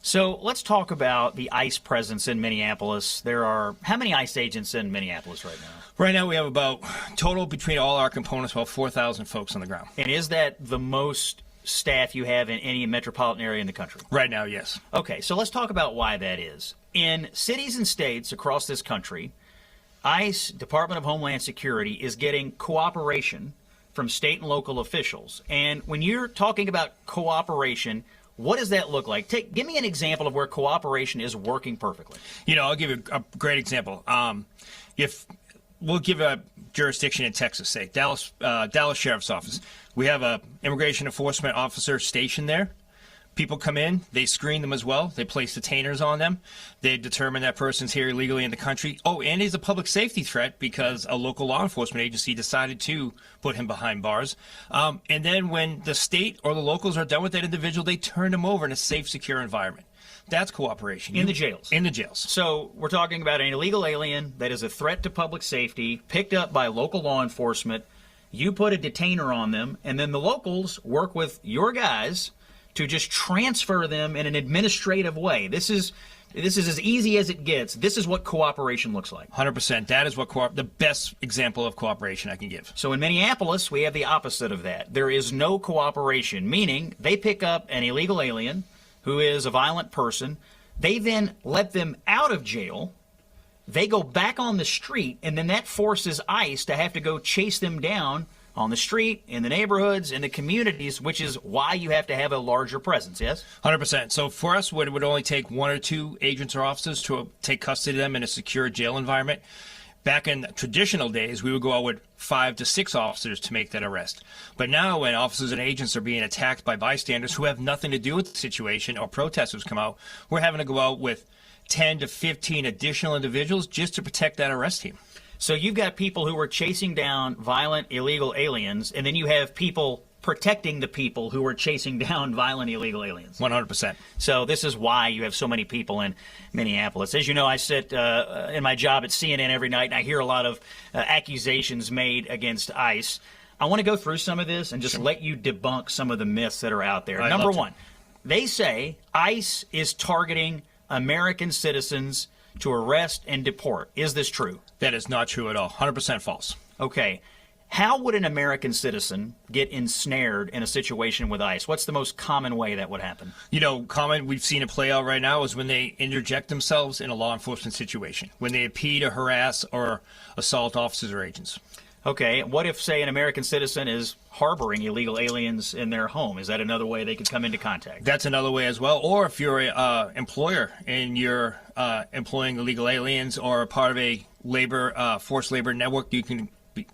So let's talk about the ICE presence in Minneapolis. There are how many ICE agents in Minneapolis right now? Right now we have about, total between all our components, about 4,000 folks on the ground. And is that the most staff you have in any metropolitan area in the country? Right now, yes. Okay, so let's talk about why that is. In cities and states across this country, ICE, Department of Homeland Security, is getting cooperation from state and local officials. And when you're talking about cooperation, what does that look like? Give me an example of where cooperation is working perfectly. I'll give you a great example. If we'll give a jurisdiction in Texas, say Dallas Sheriff's Office. We have a immigration enforcement officer stationed there. People come in, they screen them as well. They place detainers on them. They determine that person's here illegally in the country. Oh, and he's a public safety threat because a local law enforcement agency decided to put him behind bars. And then when the state or the locals are done with that individual, they turn him over in a safe, secure environment. That's cooperation. In the jails. In the jails. So we're talking about an illegal alien that is a threat to public safety, picked up by local law enforcement. You put a detainer on them, and then the locals work with your guys to just transfer them in an administrative way. This is as easy as it gets. This is what cooperation looks like. 100%. That is what the best example of cooperation I can give. So in Minneapolis, we have the opposite of that. There is no cooperation, meaning they pick up an illegal alien who is a violent person. They then let them out of jail. They go back on the street, and then that forces ICE to have to go chase them down on the street, in the neighborhoods, in the communities, which is why you have to have a larger presence, yes? 100%. So for us, it would only take 1 or 2 agents or officers to take custody of them in a secure jail environment. Back in traditional days, we would go out with 5 to 6 officers to make that arrest. But now when officers and agents are being attacked by bystanders who have nothing to do with the situation, or protesters come out, we're having to go out with 10 to 15 additional individuals just to protect that arrest team. So you've got people who are chasing down violent illegal aliens, and then you have people protecting the people who are chasing down violent illegal aliens. 100%. So this is why you have so many people in Minneapolis. As you know, I sit in my job at CNN every night, and I hear a lot of accusations made against ICE. I want to go through some of this and just let you debunk some of the myths that are out there. Number one, they say ICE is targeting American citizens to arrest and deport. Is this true? That is not true at all. 100% false. Okay. How would an American citizen get ensnared in a situation with ICE? What's the most common way that would happen? We've seen it play out right now is when they interject themselves in a law enforcement situation, when they impede or harass or assault officers or agents. Okay. What if, say, an American citizen is harboring illegal aliens in their home? Is that another way they could come into contact? That's another way as well. Or if you're an employer and you're employing illegal aliens or a part of a forced labor network, you can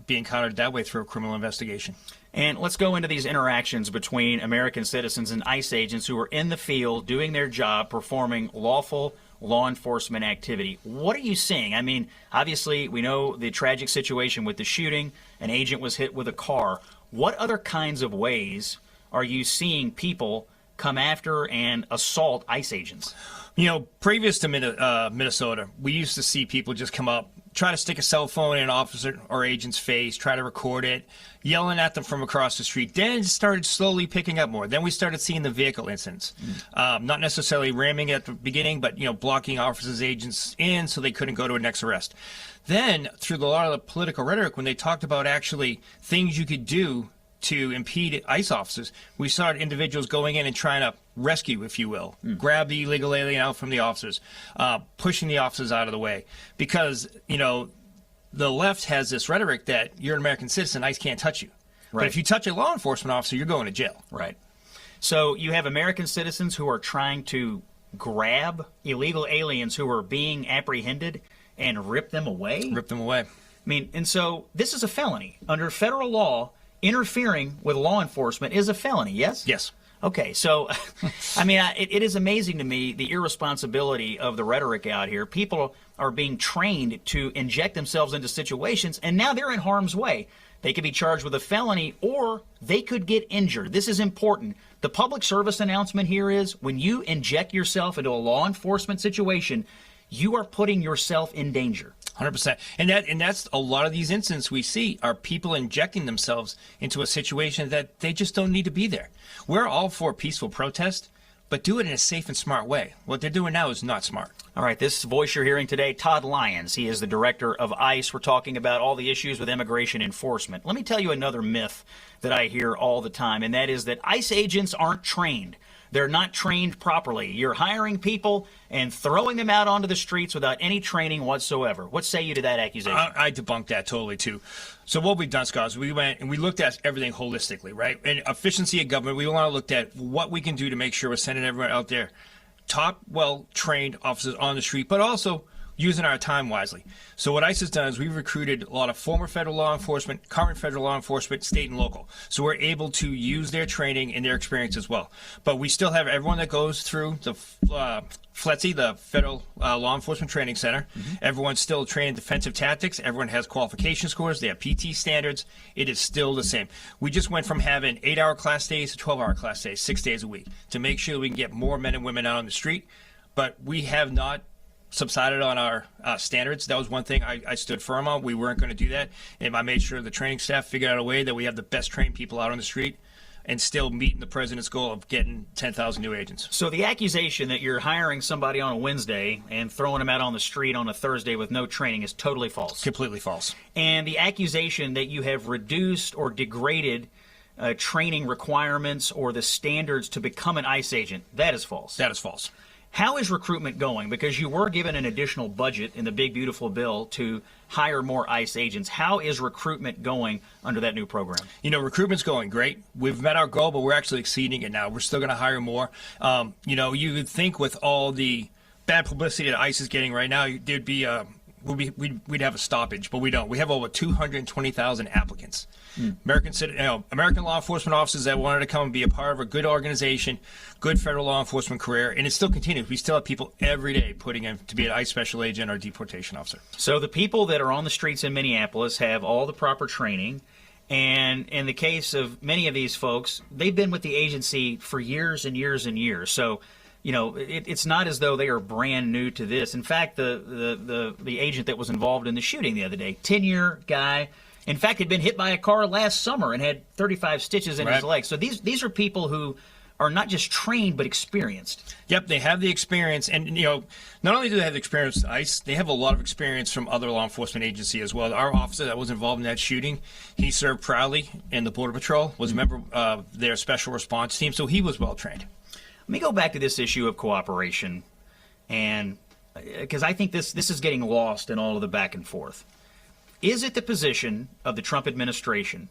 be encountered that way through a criminal investigation. And let's go into these interactions between American citizens and ICE agents who are in the field doing their job, performing lawful law enforcement activity. What are you seeing? I mean, obviously, we know the tragic situation with the shooting. An agent was hit with a car. What other kinds of ways are you seeing people come after and assault ICE agents? Previous to Minnesota, we used to see people just come up, try to stick a cell phone in an officer or agent's face, try to record it, yelling at them from across the street. Then it started slowly picking up more. Then we started seeing the vehicle incidents. Not necessarily ramming at the beginning, but blocking officers, agents in so they couldn't go to a next arrest. Then, through a lot of the political rhetoric, when they talked about actually things you could do to impede ICE officers, we saw individuals going in and trying to rescue, if you will, grab the illegal alien out from the officers, pushing the officers out of the way. Because, the left has this rhetoric that you're an American citizen, ICE can't touch you. Right. But if you touch a law enforcement officer, you're going to jail. Right. So you have American citizens who are trying to grab illegal aliens who are being apprehended and rip them away? Rip them away. I mean, and so this is a felony. Under federal law, interfering with law enforcement is a felony, yes? Yes. Okay, so, I mean, it is amazing to me the irresponsibility of the rhetoric out here. People are being trained to inject themselves into situations, and now they're in harm's way. They could be charged with a felony, or they could get injured. This is important. The public service announcement here is when you inject yourself into a law enforcement situation, you are putting yourself in danger. 100%. And that's a lot of these incidents we see are people injecting themselves into a situation that they just don't need to be there. We're all for peaceful protest, but do it in a safe and smart way. What they're doing now is not smart. All right, this voice you're hearing today, Todd Lyons. He is the director of ICE. We're talking about all the issues with immigration enforcement. Let me tell you another myth that I hear all the time, and that is that ICE agents aren't trained. They're not trained properly. You're hiring people and throwing them out onto the streets without any training whatsoever. What say you to that accusation? I debunk that totally, too. So what we've done, Scott, is we went and we looked at everything holistically, right? And efficiency of government, we want to look at what we can do to make sure we're sending everyone out there, top, well-trained officers on the street, but also using our time wisely. So what ICE has done is we've recruited a lot of former federal law enforcement, current federal law enforcement, state and local. So we're able to use their training and their experience as well. But we still have everyone that goes through the FLETC, the Federal Law Enforcement Training Center. Everyone's still trained in defensive tactics. Everyone has qualification scores. They have PT standards. It is still the same. We just went from having 8-hour class days to 12-hour class days, 6 days a week, to make sure we can get more men and women out on the street. But we have not subsided on our standards. That was one thing I stood firm on. We weren't going to do that. And I made sure the training staff figured out a way that we have the best trained people out on the street and still meeting the president's goal of getting 10,000 new agents. So the accusation that you're hiring somebody on a Wednesday and throwing them out on the street on a Thursday with no training is totally false. Completely false. And the accusation that you have reduced or degraded training requirements or the standards to become an ICE agent, that is false. That is false. How is recruitment going? Because you were given an additional budget in the big, beautiful bill to hire more ICE agents. How is recruitment going under that new program? Recruitment's going great. We've met our goal, but we're actually exceeding it now. We're still going to hire more. You would think with all the bad publicity that ICE is getting right now, there'd be we'd have a stoppage, but we don't. We have over 220,000 applicants. American law enforcement officers that wanted to come and be a part of a good organization, good federal law enforcement career, and it still continues. We still have people every day putting in to be an ICE special agent or deportation officer. So the people that are on the streets in Minneapolis have all the proper training, and in the case of many of these folks, they've been with the agency for years and years and years. So it's not as though they are brand new to this. In fact, the agent that was involved in the shooting the other day, 10-year guy, in fact, had been hit by a car last summer and had 35 stitches in his leg. So these are people who are not just trained but experienced. Yep, they have the experience, and not only do they have the experience with ICE, they have a lot of experience from other law enforcement agency as well. Our officer that was involved in that shooting, he served proudly in the Border Patrol, was a member of their special response team, so he was well trained. Let me go back to this issue of cooperation, and because I think this is getting lost in all of the back and forth. Is it the position of the Trump administration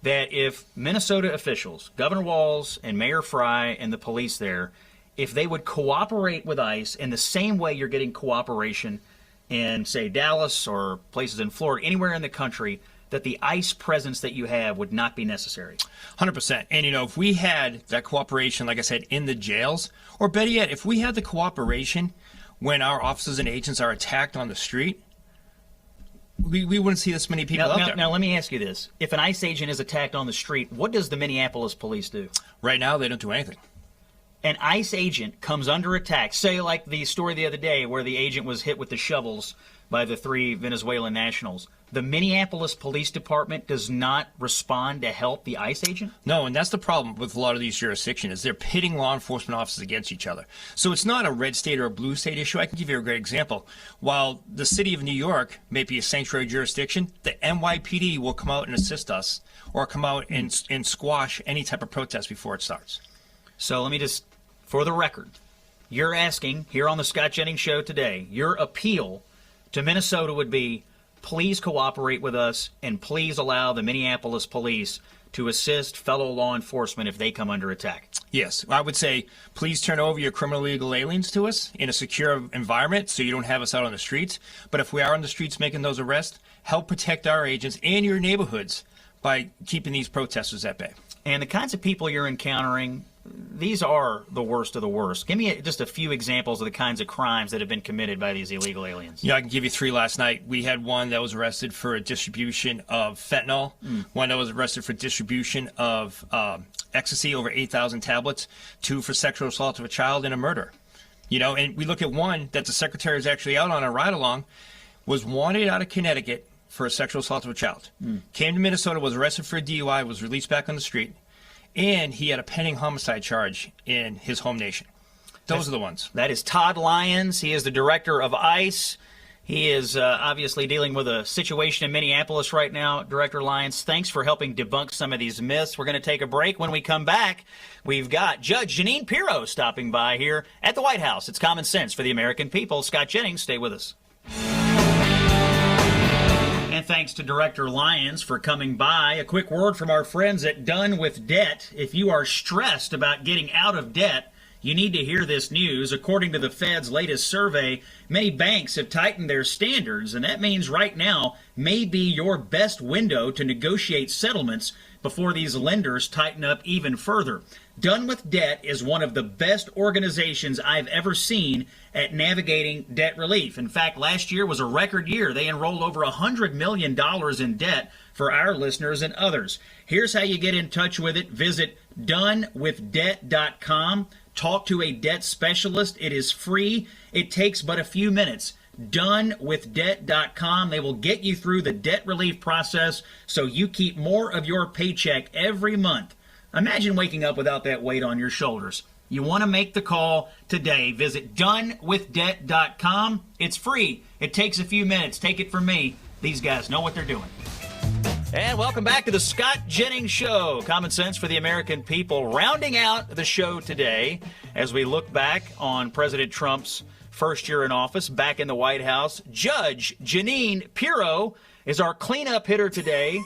that if Minnesota officials, Governor Walz and Mayor Fry and the police there, if they would cooperate with ICE in the same way you're getting cooperation in, say, Dallas or places in Florida, anywhere in the country, that the ICE presence that you have would not be necessary? 100%. And, if we had that cooperation, like I said, in the jails, or better yet, if we had the cooperation when our officers and agents are attacked on the street, we wouldn't see this many people out there. Now, let me ask you this. If an ICE agent is attacked on the street, what does the Minneapolis police do? Right now, they don't do anything. an ICE agent comes under attack, say like the story the other day where the agent was hit with the shovels by the 3 Venezuelan nationals, the Minneapolis Police Department does not respond to help the ICE agent? No, and that's the problem with a lot of these jurisdictions is they're pitting law enforcement officers against each other. So it's not a red state or a blue state issue. I can give you a great example. While the city of New York may be a sanctuary jurisdiction, the NYPD will come out and assist us or come out and squash any type of protest before it starts. So let me just, for the record, you're asking here on the Scott Jennings Show today, your appeal to Minnesota would be, please cooperate with us and please allow the Minneapolis police to assist fellow law enforcement if they come under attack. Yes, I would say please turn over your criminal illegal aliens to us in a secure environment so you don't have us out on the streets. But if we are on the streets making those arrests, help protect our agents and your neighborhoods by keeping these protesters at bay. And the kinds of people you're encountering, these are the worst of the worst. Give me just a few examples of the kinds of crimes that have been committed by these illegal aliens. Yeah, I can give you 3 last night. We had one that was arrested for a distribution of fentanyl, one that was arrested for distribution of ecstasy, over 8,000 tablets, 2 for sexual assault of a child, and a murder. You know, and we look at one that the secretary is actually out on a ride-along, was wanted out of Connecticut for a sexual assault of a child. Came to Minnesota, was arrested for a DUI, was released back on the street, and he had a pending homicide charge in his home nation. Those are the ones. That is Todd Lyons. He is the director of ICE. He is obviously dealing with a situation in Minneapolis right now. Director Lyons, thanks for helping debunk some of these myths. We're going to take a break. When we come back, we've got Judge Jeanine Pirro stopping by here at the White House. It's Common Sense for the American people. Scott Jennings, stay with us. And thanks to Director Lyons for coming by. A quick word from our friends at Done with Debt. If you are stressed about getting out of debt, you need to hear this news. According to the Fed's latest survey, many banks have tightened their standards, and that means right now may be your best window to negotiate settlements before these lenders tighten up even further. Done with Debt is one of the best organizations I've ever seen at navigating debt relief. In fact, last year was a record year. They enrolled over $100 million in debt for our listeners and others. Here's how you get in touch with it. Visit donewithdebt.com. Talk to a debt specialist. It is free. It takes but a few minutes. Donewithdebt.com. They will get you through the debt relief process so you keep more of your paycheck every month. Imagine waking up without that weight on your shoulders. You want to make the call today. Visit donewithdebt.com. It's free. It takes a few minutes. Take it from me. These guys know what they're doing. And welcome back to the Scott Jennings Show. Common Sense for the American people. Rounding out the show today as we look back on President Trump's first year in office, back in the White House. Judge Jeanine Pirro is our cleanup hitter today.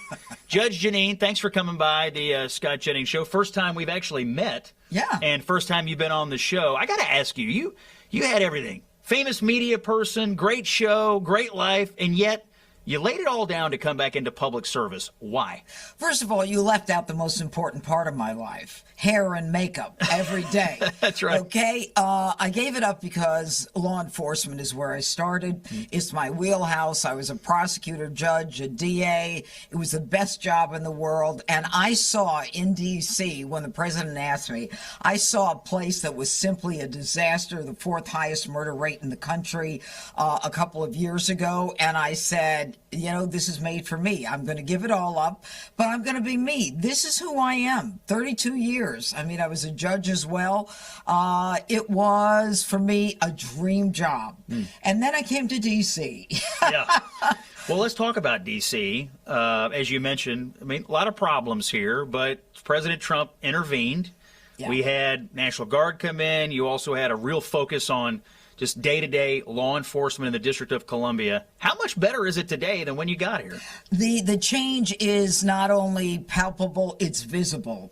Judge Jeanine, thanks for coming by the Scott Jennings Show. First time we've actually met. Yeah. And first time you've been on the show. I got to ask you, you had everything. Famous media person, great show, great life, and yet you laid it all down to come back into public service. Why? First of all, you left out the most important part of my life, hair and makeup every day. That's right. Okay? I gave it up because law enforcement is where I started. It's my wheelhouse. I was a prosecutor, judge, a DA. It was the best job in the world. And I saw in D.C., when the president asked me, I saw a place that was simply a disaster, the 4th highest murder rate in the country a couple of years ago. And I said, you know, this is made for me. I'm going to give it all up, but I'm going to be me. This is who I am. 32 years. I mean, I was a judge as well. It was, for me, a dream job. And then I came to D.C. Yeah. Well, let's talk about D.C. As you mentioned, I mean, a lot of problems here, but President Trump intervened. Yeah. We had National Guard come in. You also had a real focus on just day-to-day law enforcement in the District of Columbia. How much better is it today than when you got here? The change is not only palpable, it's visible.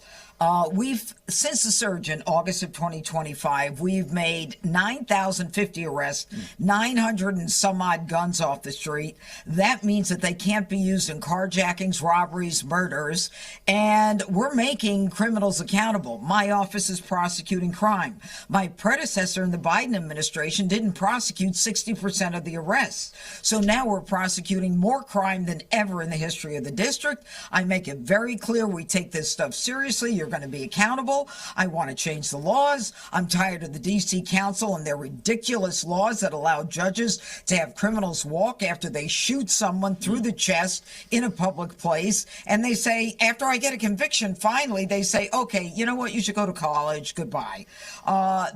We've, since the surge in August of 2025, we've made 9,050 arrests, 900 and some odd guns off the street. That means that they can't be used in carjackings, robberies, murders, and we're making criminals accountable. My office is prosecuting crime. My predecessor in the Biden administration didn't prosecute 60% of the arrests. So now we're prosecuting more crime than ever in the history of the district. I make it very clear we take this stuff seriously. You're going to be accountable. I want to change the laws. I'm tired of the D.C. Council and their ridiculous laws that allow judges to have criminals walk after they shoot someone through the chest in a public place. And they say, after I get a conviction, finally, they say, okay, you know what? You should go to college. Goodbye.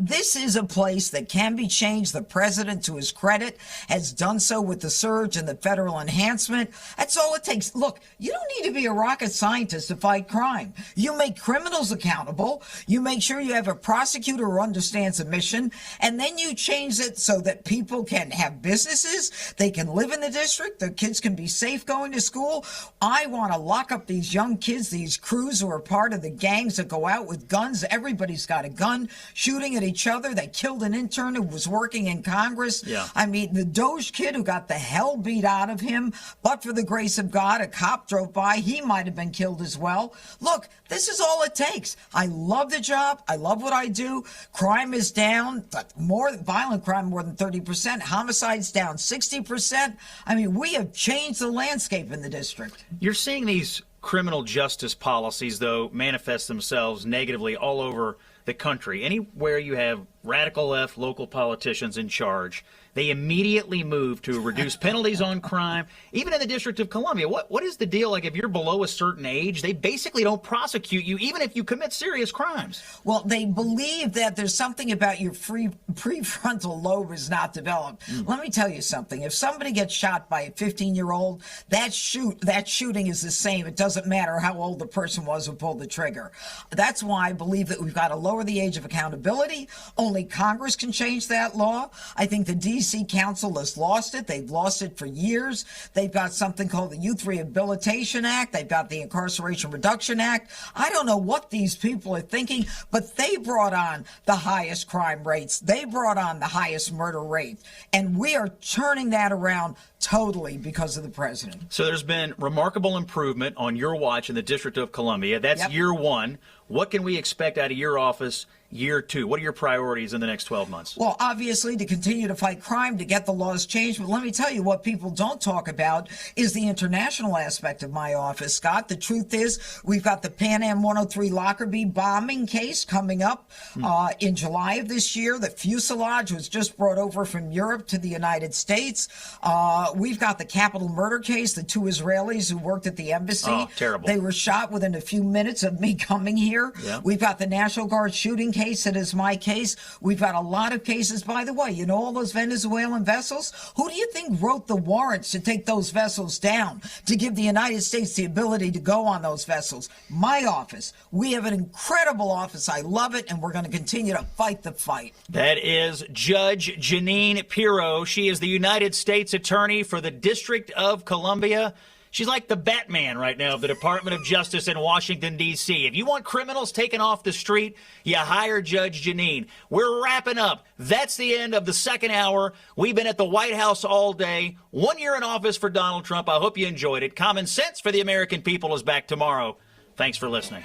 This is a place that can be changed. The president, to his credit, has done so with the surge and the federal enhancement. That's all it takes. Look, you don't need to be a rocket scientist to fight crime. You make criminals accountable. You make sure you have a prosecutor who understands the mission, and then you change it so that people can have businesses, they can live in the district, their kids can be safe going to school. I want to lock up these young kids, these crews who are part of the gangs that go out with guns. Everybody's got a gun shooting at each other. They killed an intern who was working in Congress. Yeah. I mean, the Doge kid who got the hell beat out of him, but for the grace of God, a cop drove by. He might have been killed as well. Look, this is all it takes. I love the job. I love what I do. Crime is down, more violent crime more than 30%. Homicides down 60%. I mean, we have changed the landscape in the district. You're seeing these criminal justice policies, though, manifest themselves negatively all over the country. Anywhere you have radical left local politicians in charge, they immediately move to reduce penalties on crime. Even in the District of Columbia, what is the deal? Like, if you're below a certain age, they basically don't prosecute you, even if you commit serious crimes. Well, they believe that there's something about your prefrontal lobe is not developed. Let me tell you something. If somebody gets shot by a 15-year-old, that shooting is the same. It doesn't matter how old the person was who pulled the trigger. That's why I believe that we've got to lower the age of accountability. Only Congress can change that law. I think the D.C. Council has lost it. They've lost it for years. They've got something called the Youth Rehabilitation Act. They've got the Incarceration Reduction Act. I don't know what these people are thinking, but they brought on the highest crime rates. They brought on the highest murder rate. And we are turning that around totally because of the president. So there's been remarkable improvement on your watch in the District of Columbia. That's year one. What can we expect out of your office year two? What are your priorities in the next 12 months? Well, obviously, to continue to fight crime, to get the laws changed. But let me tell you, what people don't talk about is the international aspect of my office, Scott. The truth is, we've got the Pan Am 103 Lockerbie bombing case coming up in July of this year. The fuselage was just brought over from Europe to the United States. We've got the Capitol murder case, the two Israelis who worked at the embassy. Oh, terrible. They were shot within a few minutes of me coming here. Yeah. We've got the National Guard shooting case that is my case. We've got a lot of cases, by the way. You know all those Venezuelan vessels? Who do you think wrote the warrants to take those vessels down, to give the United States the ability to go on those vessels? My office. We have an incredible office. I love it, and we're going to continue to fight the fight. That is Judge Jeanine Pirro. She is the United States Attorney for the District of Columbia. She's like the Batman right now of the Department of Justice in Washington, D.C. If you want criminals taken off the street, you hire Judge Jeanine. We're wrapping up. That's the end of the second hour. We've been at the White House all day. 1 year in office for Donald Trump. I hope you enjoyed it. Common Sense for the American People is back tomorrow. Thanks for listening.